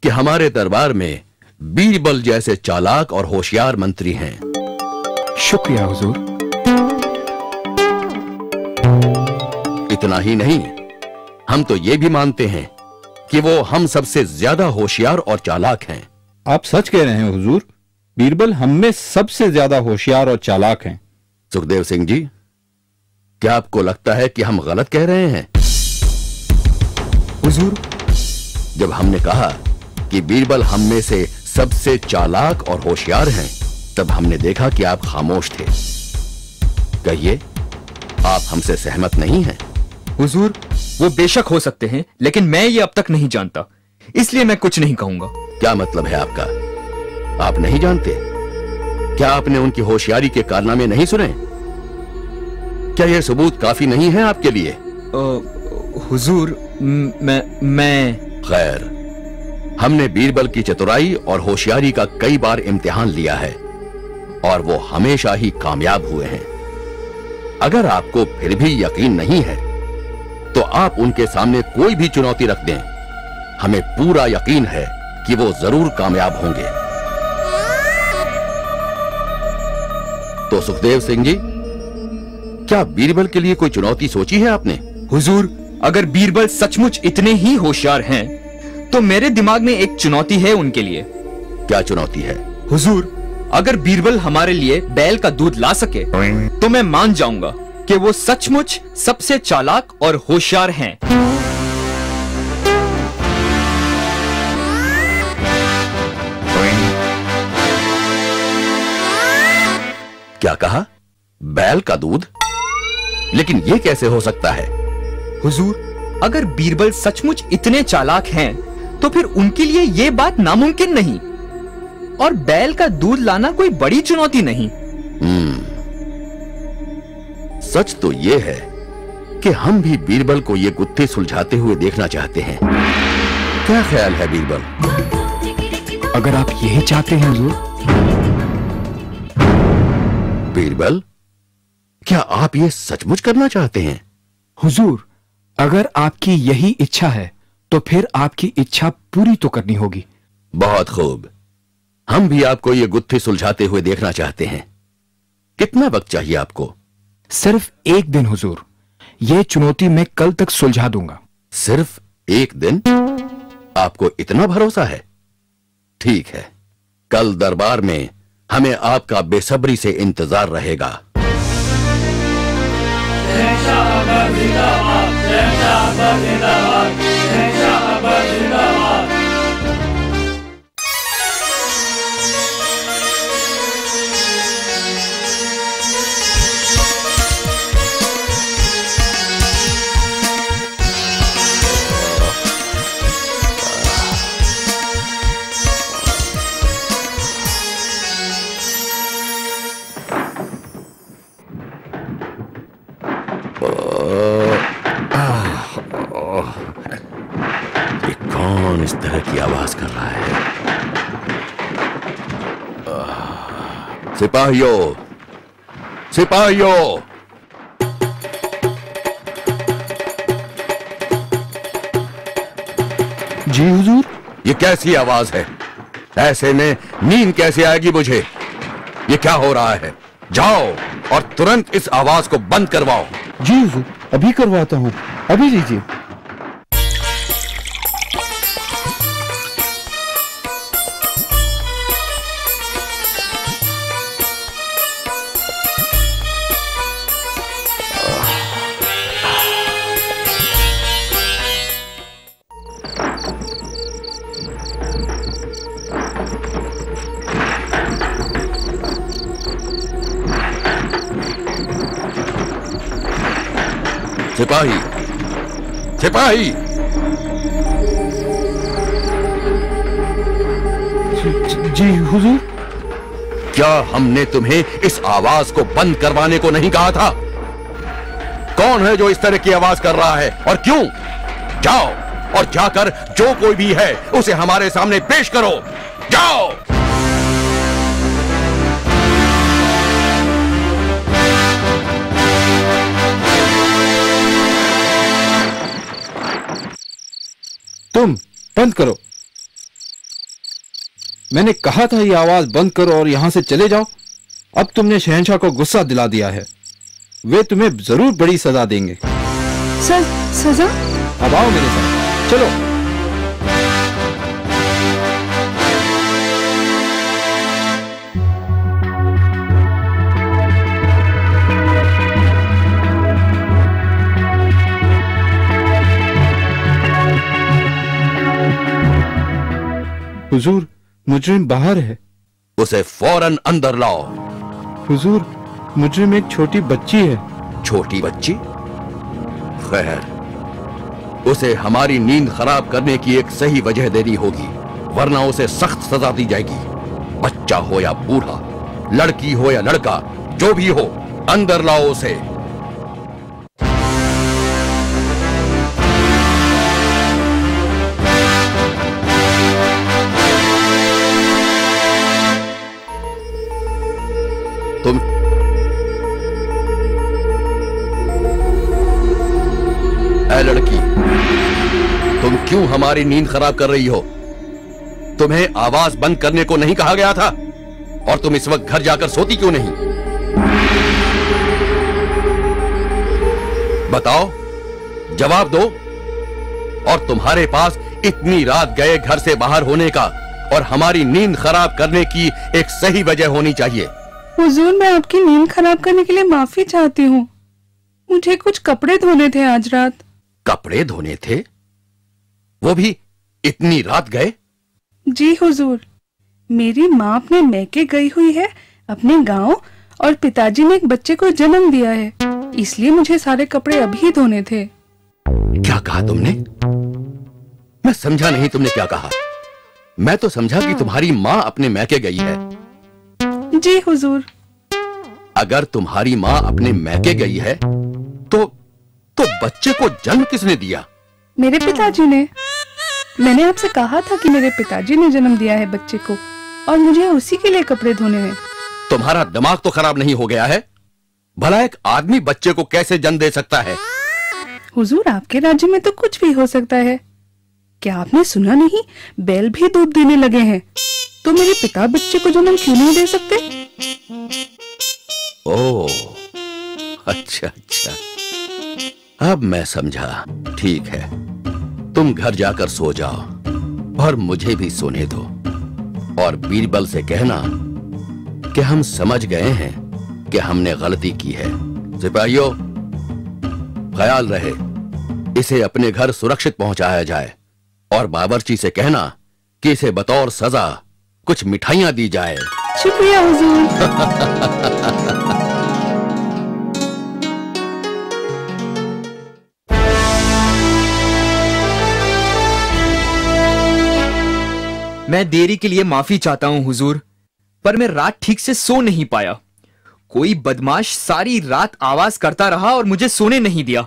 कि हमारे दरबार में बीरबल जैसे चालाक और होशियार मंत्री हैं। शुक्रिया हुजूर। इतना ही नहीं, हम तो ये भी मानते हैं कि वो हम सबसे ज्यादा होशियार और चालाक हैं। आप सच कह रहे हैं हुजूर, बीरबल हम में सबसे ज्यादा होशियार और चालाक हैं। सुखदेव सिंह जी, क्या आपको लगता है कि हम गलत कह रहे हैं? हुजूर, जब हमने कहा कि बीरबल हम में से सबसे चालाक और होशियार हैं, तब हमने देखा कि आप खामोश थे। कहिए, आप हमसे सहमत नहीं हैं? हुजूर, वो बेशक हो सकते हैं, लेकिन मैं ये अब तक नहीं जानता, इसलिए मैं कुछ नहीं कहूंगा। क्या मतलब है आपका? आप नहीं जानते? क्या आपने उनकी होशियारी के कारनामे नहीं सुने? क्या यह सबूत काफी नहीं है आपके लिए? हुजूर, मैं खैर, हमने बीरबल की चतुराई और होशियारी का कई बार इम्तिहान लिया है और वो हमेशा ही कामयाब हुए हैं। अगर आपको फिर भी यकीन नहीं है, तो आप उनके सामने कोई भी चुनौती रख दें, हमें पूरा यकीन है कि वो जरूर कामयाब होंगे। तो सुखदेव सिंह जी, क्या बीरबल के लिए कोई चुनौती सोची है आपने? हुजूर, अगर बीरबल सचमुच इतने ही होशियार हैं, तो मेरे दिमाग में एक चुनौती है उनके लिए। क्या चुनौती है? हुजूर, अगर बीरबल हमारे लिए बैल का दूध ला सके, तो मैं मान जाऊंगा कि वो सचमुच सबसे चालाक और होशियार हैं। क्या कहा? बैल का दूध? लेकिन यह कैसे हो सकता है? हुजूर, अगर बीरबल सचमुच इतने चालाक हैं, तो फिर उनके लिए यह बात नामुमकिन नहीं, और बैल का दूध लाना कोई बड़ी चुनौती नहीं। सच तो यह है कि हम भी बीरबल को यह गुत्थे सुलझाते हुए देखना चाहते हैं। क्या ख्याल है बीरबल? अगर आप यही चाहते हैं हुजूर। बीरबल, क्या आप ये सचमुच करना चाहते हैं? हुजूर, अगर आपकी यही इच्छा है, तो फिर आपकी इच्छा पूरी तो करनी होगी। बहुत खूब, हम भी आपको ये गुत्थी सुलझाते हुए देखना चाहते हैं। कितना वक्त चाहिए आपको? सिर्फ एक दिन हुजूर। यह चुनौती मैं कल तक सुलझा दूंगा। सिर्फ एक दिन? आपको इतना भरोसा है? ठीक है, कल दरबार में हमें आपका बेसब्री से इंतजार रहेगा। शहंशाह अकबर जिंदाबाद, शहंशाह अकबर जिंदाबाद, शहंशाह अकबर जिंदाबाद। ये कौन इस तरह की आवाज कर रहा है? सिपाहियों, सिपाहियों! जी हुजूर। ये कैसी आवाज है? ऐसे में नींद कैसे आएगी मुझे? ये क्या हो रहा है? जाओ और तुरंत इस आवाज को बंद करवाओ। जी हुजूर, अभी करवाता हूँ, अभी लीजिए। सिपाही, सिपाही! जी हुजूर। क्या हमने तुम्हें इस आवाज को बंद करवाने को नहीं कहा था? कौन है जो इस तरह की आवाज कर रहा है और क्यों? जाओ और जाकर जो कोई भी है उसे हमारे सामने पेश करो। जाओ! तुम बंद करो। मैंने कहा था ये आवाज बंद करो और यहां से चले जाओ। अब तुमने शहंशाह को गुस्सा दिला दिया है। वे तुम्हें जरूर बड़ी सजा देंगे। सजा? अब आओ मेरे साथ, चलो। हुजूर, मुजरिम बाहर है। उसे फौरन अंदर लाओ। हुजूर, मुजरिम एक छोटी बच्ची है। छोटी बच्ची? खैर, उसे हमारी नींद खराब करने की एक सही वजह देनी होगी, वरना उसे सख्त सजा दी जाएगी। बच्चा हो या बूढ़ा, लड़की हो या लड़का, जो भी हो, अंदर लाओ उसे। तुम ऐ लड़की, तुम क्यों हमारी नींद खराब कर रही हो? तुम्हें आवाज बंद करने को नहीं कहा गया था? और तुम इस वक्त घर जाकर सोती क्यों नहीं? बताओ, जवाब दो। और तुम्हारे पास इतनी रात गए घर से बाहर होने का और हमारी नींद खराब करने की एक सही वजह होनी चाहिए। हुजूर, मैं आपकी नींद खराब करने के लिए माफी चाहती हूँ। मुझे कुछ कपड़े धोने थे आज रात। कपड़े धोने थे? वो भी इतनी रात गए? जी हुजूर, मेरी माँ अपने मैके गई हुई है अपने गांव, और पिताजी ने एक बच्चे को जन्म दिया है, इसलिए मुझे सारे कपड़े अभी धोने थे। क्या कहा तुमने? मैं समझा नहीं, तुमने क्या कहा? मैं तो समझा कि तुम्हारी माँ अपने मैके गई है। जी हुजूर। अगर तुम्हारी माँ अपने मैके गई है तो बच्चे को जन्म किसने दिया? मेरे पिताजी ने। मैंने आपसे कहा था कि मेरे पिताजी ने जन्म दिया है बच्चे को, और मुझे उसी के लिए कपड़े धोने हैं। तुम्हारा दिमाग तो खराब नहीं हो गया है? भला एक आदमी बच्चे को कैसे जन्म दे सकता है? हुजूर, आपके राज्य में तो कुछ भी हो सकता है। क्या आपने सुना नहीं, बैल भी दूध देने लगे हैं? तो मेरे पिता बच्चे को जन्म क्यों नहीं दे सकते? ओह, अच्छा अच्छा, अब मैं समझा। ठीक है, तुम घर जाकर सो जाओ और मुझे भी सोने दो। और बीरबल से कहना कि हम समझ गए हैं कि हमने गलती की है। सिपाहियों, ख्याल रहे इसे अपने घर सुरक्षित पहुंचाया जाए, और बावर्ची से कहना कि इसे बतौर सजा कुछ मिठाइयां दी जाए। शुक्रिया हुजूर। मैं देरी के लिए माफी चाहता हूं हुजूर, पर मैं रात ठीक से सो नहीं पाया। कोई बदमाश सारी रात आवाज करता रहा और मुझे सोने नहीं दिया।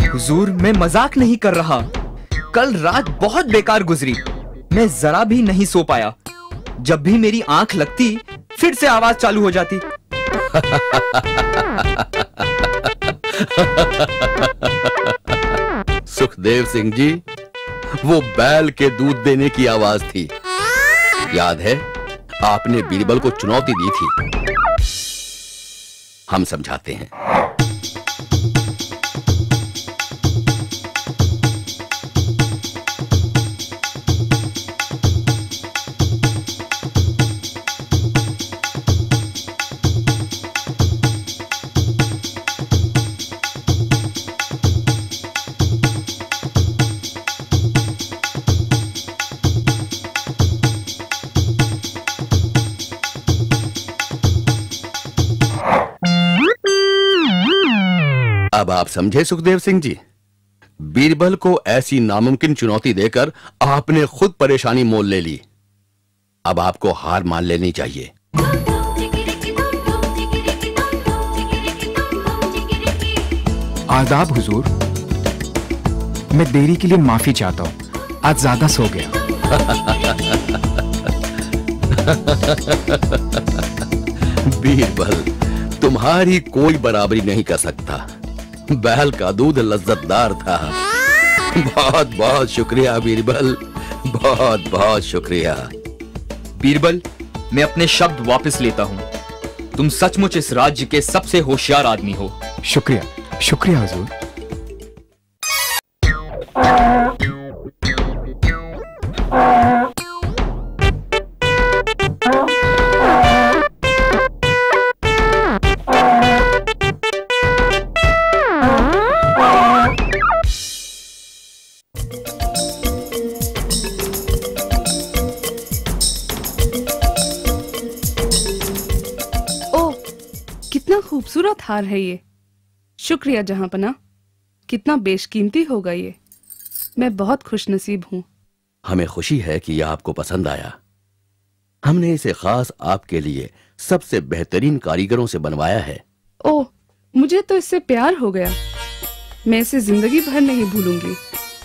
हुजूर, मैं मजाक नहीं कर रहा। कल रात बहुत बेकार गुजरी। मैं जरा भी नहीं सो पाया। जब भी मेरी आंख लगती, फिर से आवाज चालू हो जाती। सुखदेव सिंह जी, वो बैल के दूध देने की आवाज थी। याद है, आपने बीरबल को चुनौती दी थी। हम समझाते हैं। अब आप समझे सुखदेव सिंह जी? बीरबल को ऐसी नामुमकिन चुनौती देकर आपने खुद परेशानी मोल ले ली। अब आपको हार मान लेनी चाहिए। आदाब हुजूर, मैं देरी के लिए माफी चाहता हूँ। आज ज्यादा सो गया। बीरबल, तुम्हारी कोई बराबरी नहीं कर सकता। बैल का दूध लज्जतदार था, बहुत बहुत शुक्रिया बीरबल, बहुत बहुत शुक्रिया। बीरबल, मैं अपने शब्द वापस लेता हूं। तुम सचमुच इस राज्य के सबसे होशियार आदमी हो। शुक्रिया, शुक्रिया हुजूर। कितना खूबसूरत हार है ये। शुक्रिया जहांपना, कितना बेशकीमती होगा ये। मैं बहुत खुशनसीब हूँ। हमें खुशी है कि यह आपको पसंद आया। हमने इसे खास आपके लिए सबसे बेहतरीन कारीगरों से बनवाया है। ओह, मुझे तो इससे प्यार हो गया। मैं इसे जिंदगी भर नहीं भूलूंगी।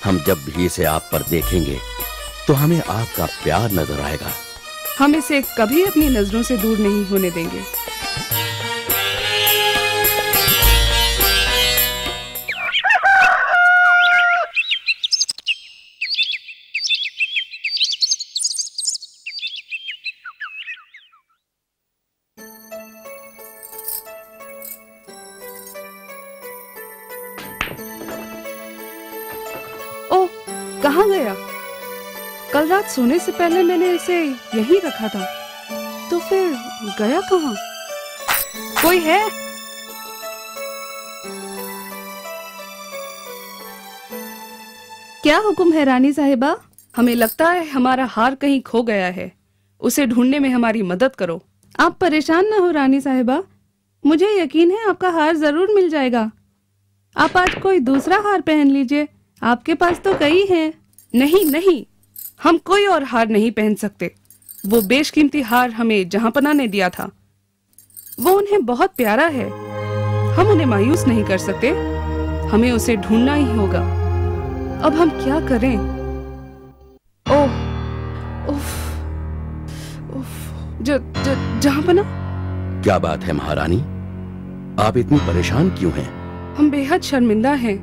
हम जब भी इसे आप पर देखेंगे तो हमें आपका प्यार नजर आएगा। हम इसे कभी अपनी नजरों से दूर नहीं होने देंगे। ओह, कहाँ गया? कल रात सोने से पहले मैंने इसे यहीं रखा था, तो फिर गया कहाँ? कोई है? क्या हुक्म है रानी साहिबा? हमें लगता है हमारा हार कहीं खो गया है। उसे ढूंढने में हमारी मदद करो। आप परेशान ना हो रानी साहिबा, मुझे यकीन है आपका हार जरूर मिल जाएगा। आप आज कोई दूसरा हार पहन लीजिए, आपके पास तो कई हैं। नहीं नहीं, हम कोई और हार नहीं पहन सकते। वो बेशकीमती हार हमें जहांपना ने दिया था। वो उन्हें बहुत प्यारा है। हम उन्हें मायूस नहीं कर सकते। हमें उसे ढूंढना ही होगा। अब हम क्या करें? ओह, उफ, उफ, जहांपना। क्या बात है महारानी, आप इतनी परेशान क्यों हैं? हम बेहद शर्मिंदा हैं।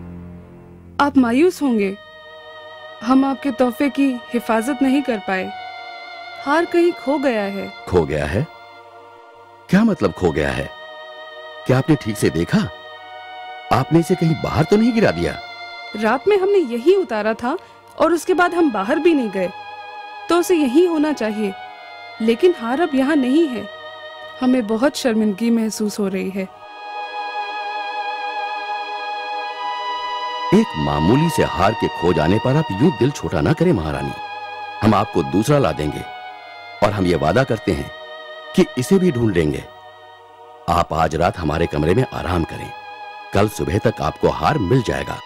आप मायूस होंगे। हम आपके तोहफे की हिफाजत नहीं कर पाए। हार कहीं खो गया है। खो गया है? क्या मतलब खो गया है? क्या आपने ठीक से देखा? आपने इसे कहीं बाहर तो नहीं गिरा दिया? रात में हमने यही उतारा था और उसके बाद हम बाहर भी नहीं गए, तो उसे यही होना चाहिए। लेकिन हार अब यहाँ नहीं है। हमें बहुत शर्मिंदगी महसूस हो रही है। एक मामूली से हार के खो जाने पर आप यूं दिल छोटा ना करें महारानी। हम आपको दूसरा ला देंगे और हम ये वादा करते हैं कि इसे भी ढूंढ लेंगे। आप आज रात हमारे कमरे में आराम करें। कल सुबह तक आपको हार मिल जाएगा।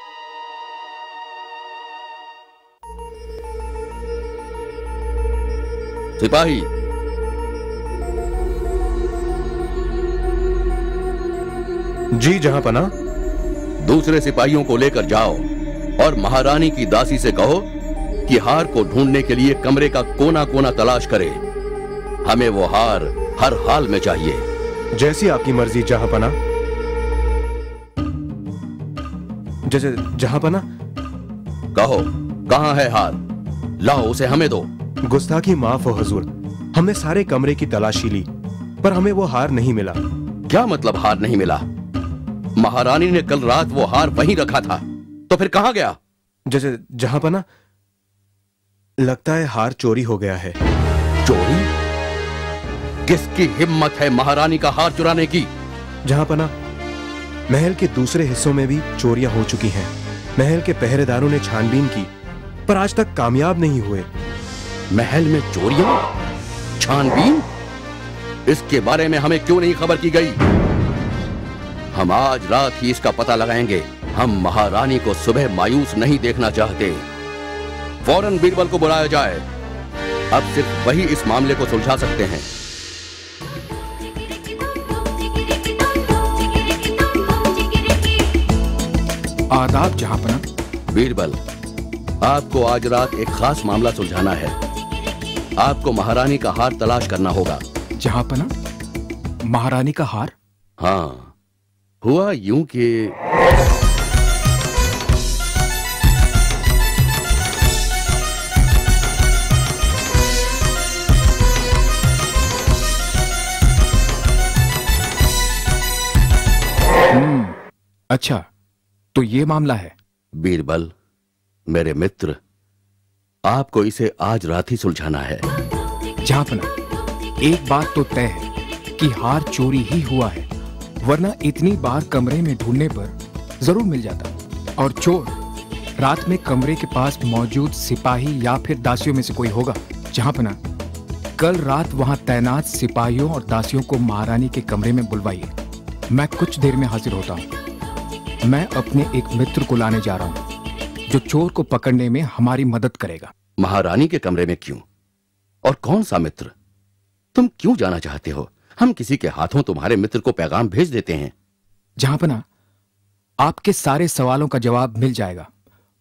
सिपाही, जी जहांपना। दूसरे सिपाहियों को लेकर जाओ और महारानी की दासी से कहो कि हार को ढूंढने के लिए कमरे का कोना कोना तलाश करे। हमें वो हार हर हाल में चाहिए। जैसी आपकी मर्जी जहांपना। जहांपना। कहो, कहां है हार? लाओ उसे हमें दो। गुस्ताखी माफ हो हुजूर, हमने सारे कमरे की तलाशी ली पर हमें वो हार नहीं मिला। क्या मतलब हार नहीं मिला? महारानी ने कल रात वो हार वहीं रखा था, तो फिर कहां गया? जहांपना, लगता है हार चोरी हो गया है। चोरी? किसकी हिम्मत है महारानी का हार चुराने की? जहांपना, महल के दूसरे हिस्सों में भी चोरियां हो चुकी हैं। महल के पहरेदारों ने छानबीन की पर आज तक कामयाब नहीं हुए। महल में चोरियां? छानबीन? इसके बारे में हमें क्यों नहीं खबर की गई? हम आज रात ही इसका पता लगाएंगे। हम महारानी को सुबह मायूस नहीं देखना चाहते। फौरन बीरबल को बुलाया जाए। अब सिर्फ वही इस मामले को सुलझा सकते हैं। आदाब जहांपना। बीरबल, आपको आज रात एक खास मामला सुलझाना है। आपको महारानी का हार तलाश करना होगा। जहांपना, महारानी का हार? हाँ, हुआ यूं कि अच्छा, तो ये मामला है। बीरबल, मेरे मित्र, आपको इसे आज रात ही सुलझाना है। जहांपना, एक बात तो तय है कि हार चोरी ही हुआ है, वरना इतनी बार कमरे में ढूंढने पर जरूर मिल जाता। और चोर रात में कमरे के पास मौजूद सिपाही या फिर दासियों में से कोई होगा। जहांपना, कल रात वहां तैनात सिपाहियों और दासियों को महारानी के कमरे में बुलवाइए। मैं कुछ देर में हाजिर होता हूं। मैं अपने एक मित्र को लाने जा रहा हूं जो चोर को पकड़ने में हमारी मदद करेगा। महारानी के कमरे में क्यों? और कौन सा मित्र? तुम क्यों जाना चाहते हो? हम किसी के हाथों तुम्हारे मित्र को पैगाम भेज देते हैं। जहांपना, आपके सारे सवालों का जवाब मिल जाएगा।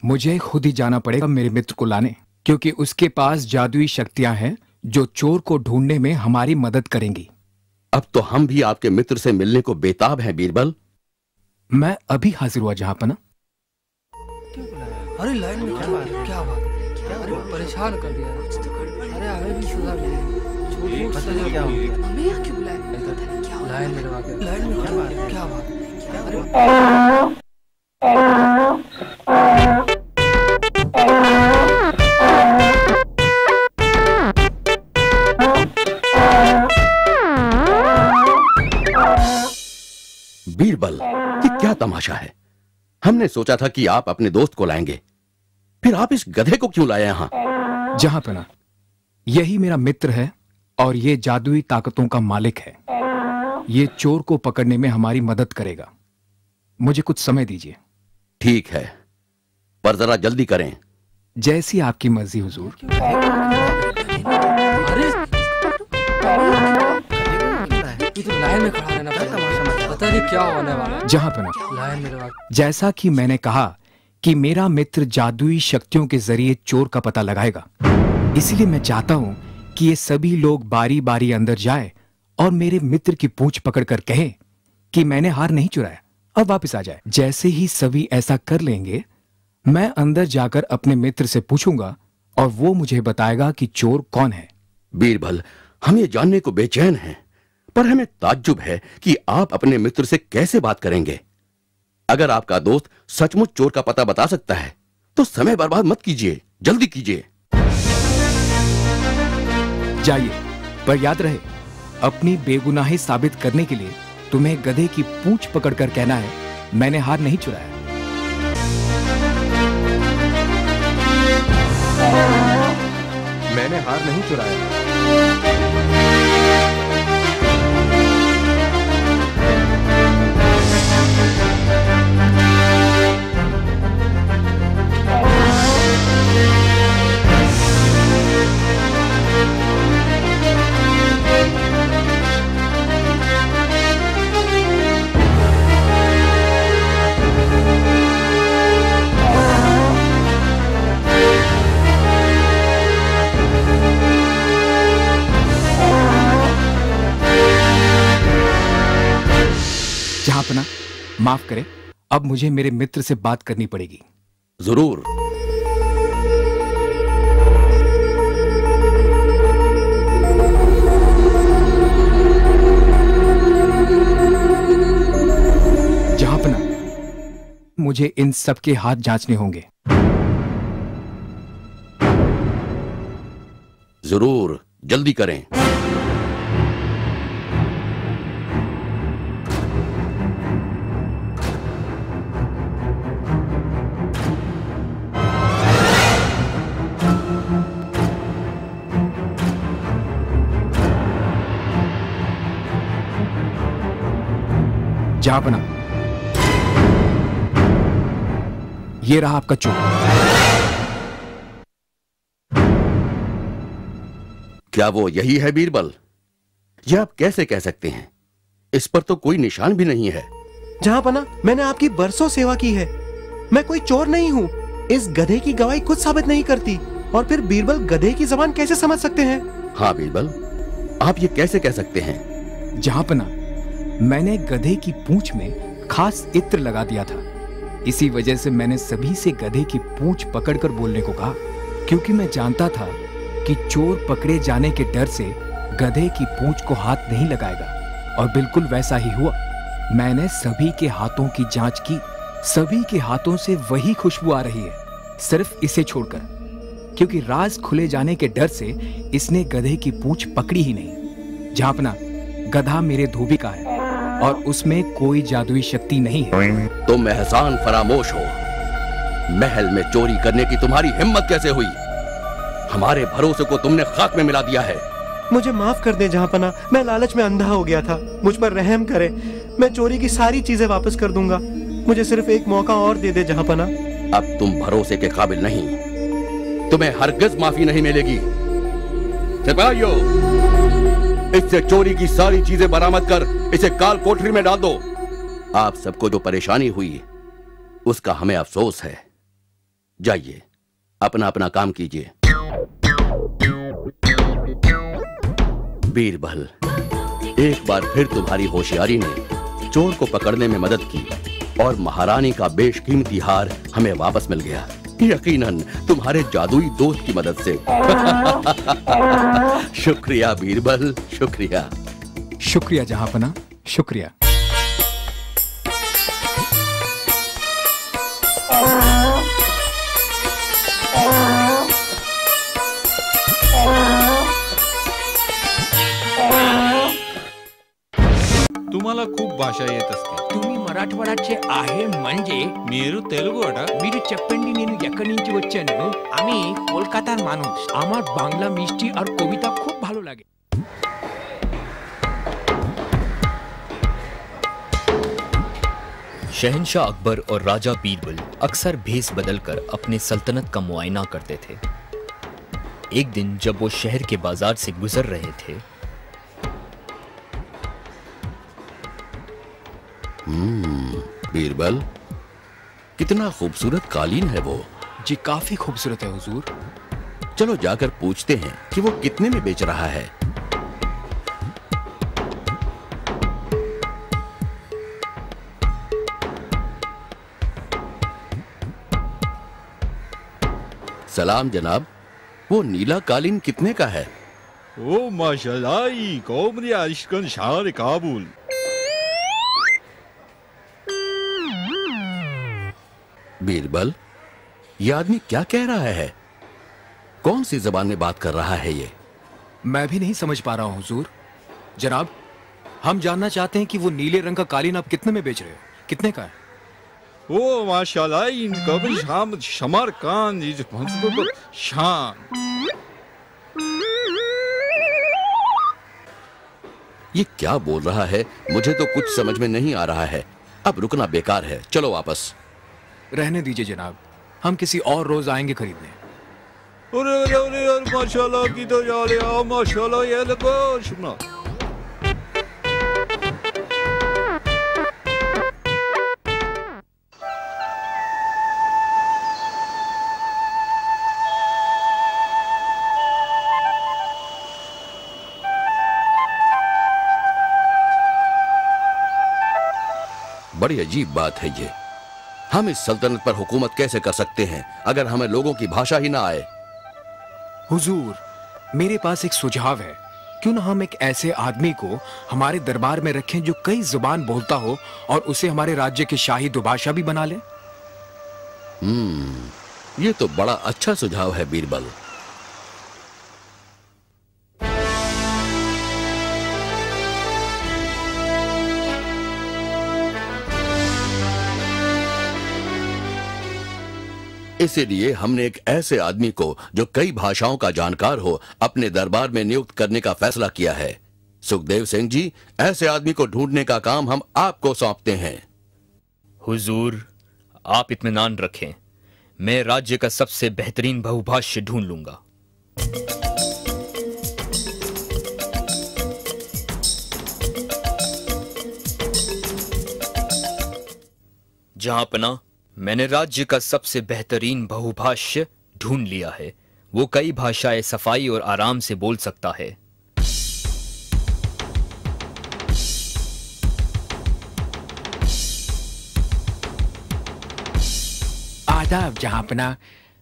मुझे खुद ही जाना पड़ेगा मेरे मित्र को लाने, क्योंकि उसके पास जादुई शक्तियां हैं जो चोर को ढूंढने में हमारी मदद करेंगी। अब तो हम भी आपके मित्र से मिलने को बेताब हैं बीरबल। मैं अभी हाजिर हुआ जहांपना। अरे लाइन में क्या बात? अरे परेशान कर दिया। अरे आगे भी सुधा भी पता नहीं क्या हो गया। हमें यहाँ क्यों बुलाया? लाइन में लगा के लाइन में क्या बात? अरे बीरबल, ये क्या तमाशा है? हमने सोचा था कि आप अपने दोस्त को लाएंगे, फिर आप इस गधे को क्यों लाए यहाँ? जहांपना, यही मेरा मित्र है और ये जादुई ताकतों का मालिक है। ये चोर को पकड़ने में हमारी मदद करेगा। मुझे कुछ समय दीजिए। ठीक है, पर जरा जल्दी करें। जैसी आपकी मर्जी हुजूर। अरे ये तो लाइन में खड़ा रहना पड़ेगा। पता नहीं क्या होने वाला है। जहांपना, लाइन में लगा। जैसा कि मैंने कहा कि मेरा मित्र जादुई शक्तियों के जरिए चोर का पता लगाएगा, इसलिए मैं चाहता हूं कि ये सभी लोग बारी बारी अंदर जाए और मेरे मित्र की पूंछ पकड़कर कहें कि मैंने हार नहीं चुराया, अब वापस आ जाए। जैसे ही सभी ऐसा कर लेंगे, मैं अंदर जाकर अपने मित्र से पूछूंगा और वो मुझे बताएगा कि चोर कौन है। बीरबल, हम ये जानने को बेचैन हैं, पर हमें ताज्जुब है कि आप अपने मित्र से कैसे बात करेंगे। अगर आपका दोस्त सचमुच चोर का पता बता सकता है तो समय बर्बाद मत कीजिए, जल्दी कीजिए। जाइए, पर याद रहे, अपनी बेगुनाही साबित करने के लिए तुम्हें गधे की पूंछ पकड़कर कहना है, मैंने हार नहीं चुराया। मैंने हार नहीं चुराया। जहांपना, माफ करें, अब मुझे मेरे मित्र से बात करनी पड़ेगी। जरूर। जहांपना, मुझे इन सब के हाथ जांचने होंगे। जरूर, जल्दी करें। जहांपना, ये रहा आपका चोर। क्या वो यही है बीरबल? यह आप कैसे कह सकते हैं? इस पर तो कोई निशान भी नहीं है। जहांपना, मैंने आपकी बरसों सेवा की है। मैं कोई चोर नहीं हूँ। इस गधे की गवाही कुछ साबित नहीं करती। और फिर बीरबल गधे की जबान कैसे समझ सकते हैं? हाँ बीरबल, आप ये कैसे कह सकते हैं? जहांपना, मैंने गधे की पूंछ में खास इत्र लगा दिया था। इसी वजह से मैंने सभी से गधे की पूंछ पकड़कर बोलने को कहा, क्योंकि मैं जानता था कि चोर पकड़े जाने के डर से गधे की पूंछ को हाथ नहीं लगाएगा। और बिल्कुल वैसा ही हुआ। मैंने सभी के हाथों की जांच की, सभी के हाथों से वही खुशबू आ रही है, सिर्फ इसे छोड़कर, क्योंकि राज खुले जाने के डर से इसने गधे की पूंछ पकड़ी ही नहीं। जापना, गधा मेरे धोबी का है और उसमें कोई जादुई शक्ति नहीं है। तुम एहसान फरामोश हो। महल में चोरी करने की तुम्हारी हिम्मत कैसे हुई? हमारे भरोसे को तुमने खाक में मिला दिया है। मुझे माफ कर दे जहांपना, मैं लालच में अंधा हो गया था, मुझ पर रहम करें। मैं चोरी की सारी चीजें वापस कर दूंगा, मुझे सिर्फ एक मौका और दे दे जहांपना। अब तुम भरोसे के काबिल नहीं, तुम्हें हरगिज माफी नहीं मिलेगी। सिपाहियों, इससे चोरी की सारी चीजें बरामद कर इसे काल कोठरी में डाल दो। आप सबको जो परेशानी हुई उसका हमें अफसोस है। जाइए, अपना अपना काम कीजिए। बीरबल, एक बार फिर तुम्हारी होशियारी ने चोर को पकड़ने में मदद की और महारानी का बेशकीमती हार हमें वापस मिल गया, यकीनन तुम्हारे जादुई दोस्त की मदद से। शुक्रिया बीरबल, शुक्रिया। शुक्रिया जहांपना, शुक्रिया। तुम्हाला खूप भाषा येत असते. तुम्ही मराठवाड्याचे आहे म्हणजे మీరు తెలుగు అట. మీరు చెప్పండి నేను ఎక్కడి నుంచి వచ్చాను. আমি কলকাতার মানুষ, আমার বাংলা মিষ্টি আর কবিতা খুব ভালো লাগে। शहंशाह अकबर और राजा बीरबल अक्सर भेस बदलकर अपने सल्तनत का मुआयना करते थे। एक दिन जब वो शहर के बाजार से गुजर रहे थे, बीरबल, कितना खूबसूरत कालीन है वो। जी काफी खूबसूरत है हुजूर। चलो जाकर पूछते हैं कि वो कितने में बेच रहा है। सलाम जनाब, वो नीला कालीन कितने का है? ओ माशाल्लाह, कौमरी अशकन शहर काबुल। बीरबल, ये आदमी क्या कह रहा है? कौन सी जबान में बात कर रहा है ये? मैं भी नहीं समझ पा रहा हूँ हुजूर। जनाब, हम जानना चाहते हैं कि वो नीले रंग का कालीन आप कितने में बेच रहे हो, कितने का है? ओ माशाल्लाह, इन कब्र शाम शमर कान इज फंसबो शान। ये क्या बोल रहा है? मुझे तो कुछ समझ में नहीं आ रहा है। अब रुकना बेकार है, चलो वापस। रहने दीजिए जनाब, हम किसी और रोज आएंगे खरीदने। अरे अरे अरे अरे माशाल्लाह की तो जा रहे हो, माशाल्लाह ये देखो सुना। बड़ी अजीब बात है ये। हम इस सल्तनत पर हुकूमत कैसे कर सकते हैं अगर हमें लोगों की भाषा ही ना आए? हुजूर, मेरे पास एक सुझाव है। क्यों ना हम एक ऐसे आदमी को हमारे दरबार में रखें जो कई जुबान बोलता हो और उसे हमारे राज्य की शाही दुभाषा भी बना ले। ये तो बड़ा अच्छा सुझाव है बीरबल। इसीलिए हमने एक ऐसे आदमी को जो कई भाषाओं का जानकार हो अपने दरबार में नियुक्त करने का फैसला किया है। सुखदेव सिंह जी, ऐसे आदमी को ढूंढने का काम हम आपको सौंपते हैं। हुजूर, आप इत्मीनान रखें, मैं राज्य का सबसे बेहतरीन बहुभाष्य ढूंढ लूंगा। जहांपना, मैंने राज्य का सबसे बेहतरीन बहुभाष्य ढूंढ लिया है। वो कई भाषाएं सफाई और आराम से बोल सकता है। आदाब जहांपना,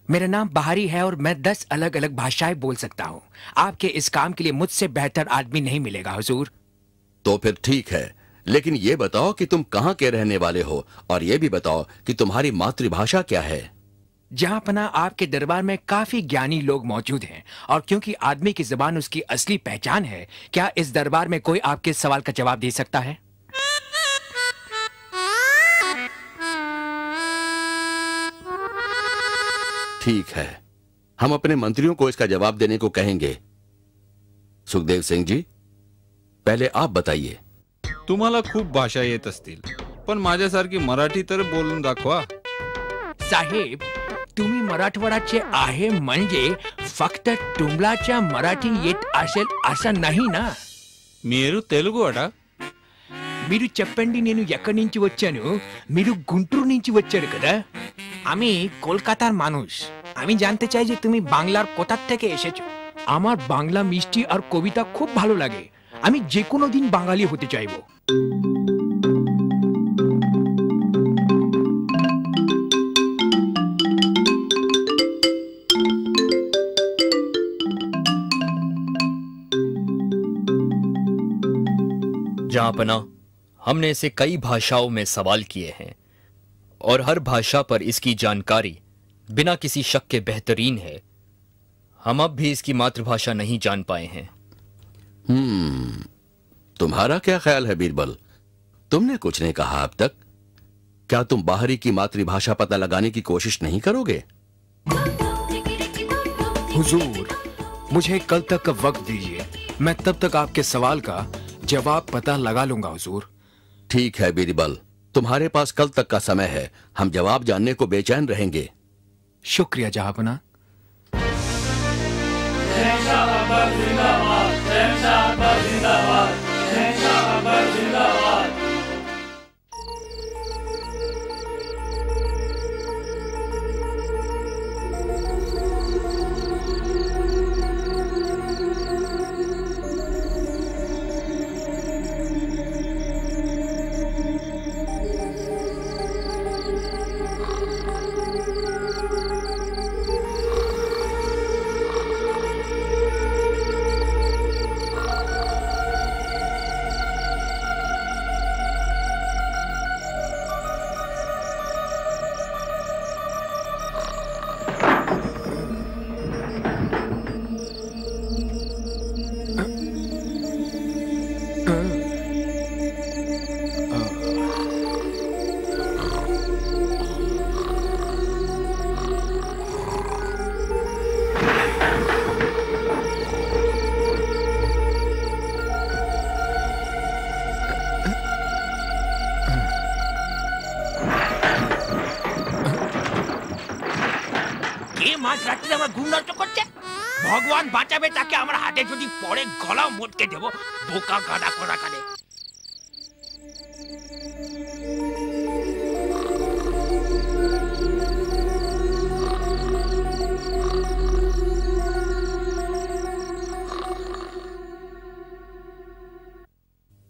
मेरा नाम बहारी है और मैं 10 अलग अलग भाषाएं बोल सकता हूँ। आपके इस काम के लिए मुझसे बेहतर आदमी नहीं मिलेगा हुजूर। तो फिर ठीक है, लेकिन ये बताओ कि तुम कहाँ के रहने वाले हो, और ये भी बताओ कि तुम्हारी मातृभाषा क्या है। जहांपना आपके दरबार में काफी ज्ञानी लोग मौजूद हैं, और क्योंकि आदमी की जुबान उसकी असली पहचान है, क्या इस दरबार में कोई आपके सवाल का जवाब दे सकता है? ठीक है, हम अपने मंत्रियों को इसका जवाब देने को कहेंगे। सुखदेव सिंह जी, पहले आप बताइए। तुम्हाला खूप भाषा येत असतील, पण माझ्यासारखी मराठी तर बोलून दाखवा। साहेब, तुम्ही मराठवाड्याचे आहे म्हणजे फक्त तुम्हालाच्या मराठी येत असेल असं नाही ना? మీరు తెలుగు అడా? మీరు చెప్పండి, నేను ఎక్కడి నుంచి వచ్చాను? మీరు గుంటూరు నుంచి వచ్చారు కదా? আমি কলকাতার মানুষ। আমি জানতে চাই যে তুমি বাংলার কোথা থেকে এসেছো। আমার বাংলা মিষ্টি আর কবিতা খুব ভালো লাগে। আমি যে কোনো দিন বাঙালি হতে চাইবো। जहांपना, हमने इसे कई भाषाओं में सवाल किए हैं और हर भाषा पर इसकी जानकारी बिना किसी शक के बेहतरीन है। हम अब भी इसकी मातृभाषा नहीं जान पाए हैं। तुम्हारा क्या ख्याल है बीरबल? तुमने कुछ नहीं कहा अब तक। क्या तुम बाहरी की मातृभाषा पता लगाने की कोशिश नहीं करोगे? हुजूर, मुझे कल तक का वक्त दीजिए, मैं तब तक आपके सवाल का जवाब पता लगा लूंगा हुजूर। ठीक है बीरबल, तुम्हारे पास कल तक का समय है। हम जवाब जानने को बेचैन रहेंगे। शुक्रिया जहांपना। शहंशाह अकबर जिंदाबाद, शहंशाह अकबर जिंदाबाद, शहंशाह अकबर जिंदाबाद। ভগবান বাঁচাবে তাকে আমার হাতে যদি পড়ে গলা মোটকে দেব, বোকা গাদা করা কানে।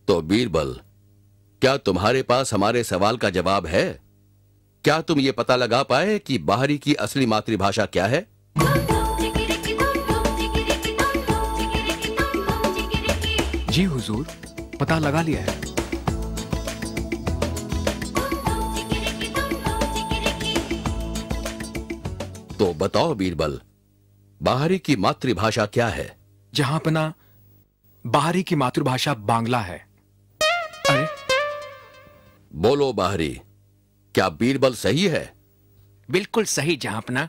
तो बीरबल, क्या तुम्हारे पास हमारे सवाल का जवाब है? क्या तुम ये पता लगा पाए कि बाहरी की असली मातृभाषा क्या है? जी हुजूर, पता लगा लिया है। तो बताओ बीरबल, बाहरी की मातृभाषा क्या है? जहांपना, बाहरी की मातृभाषा बांग्ला है। अरे, बोलो बाहरी, क्या बीरबल सही है? बिल्कुल सही जहांपना।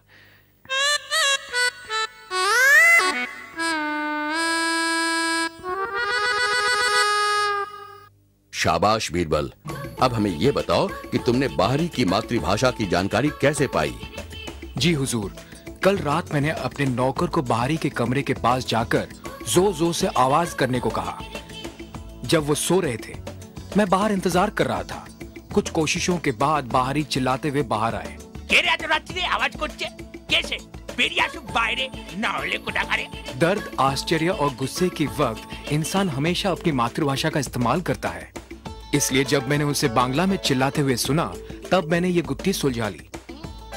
शाबाश बीरबल। अब हमें यह बताओ कि तुमने बाहरी की मातृभाषा की जानकारी कैसे पाई? जी हुजूर, कल रात मैंने अपने नौकर को बाहरी के कमरे के पास जाकर जोर जोर से आवाज करने को कहा। जब वो सो रहे थे, मैं बाहर इंतजार कर रहा था। कुछ कोशिशों के बाद बाहरी चिल्लाते हुए बाहर आए। दर्द, आश्चर्य और गुस्से के वक्त इंसान हमेशा अपनी मातृभाषा का इस्तेमाल करता है। इसलिए जब मैंने उसे बांग्ला में चिल्लाते हुए सुना, तब मैंने ये गुत्थी सुलझा ली।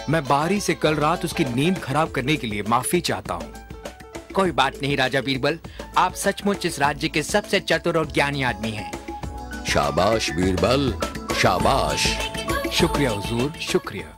मैं बाहरी से कल रात उसकी नींद खराब करने के लिए माफी चाहता हूँ। कोई बात नहीं राजा बीरबल, आप सचमुच इस राज्य के सबसे चतुर और ज्ञानी आदमी हैं। शाबाश बीरबल, शाबाश। शुक्रिया हुजूर, शुक्रिया।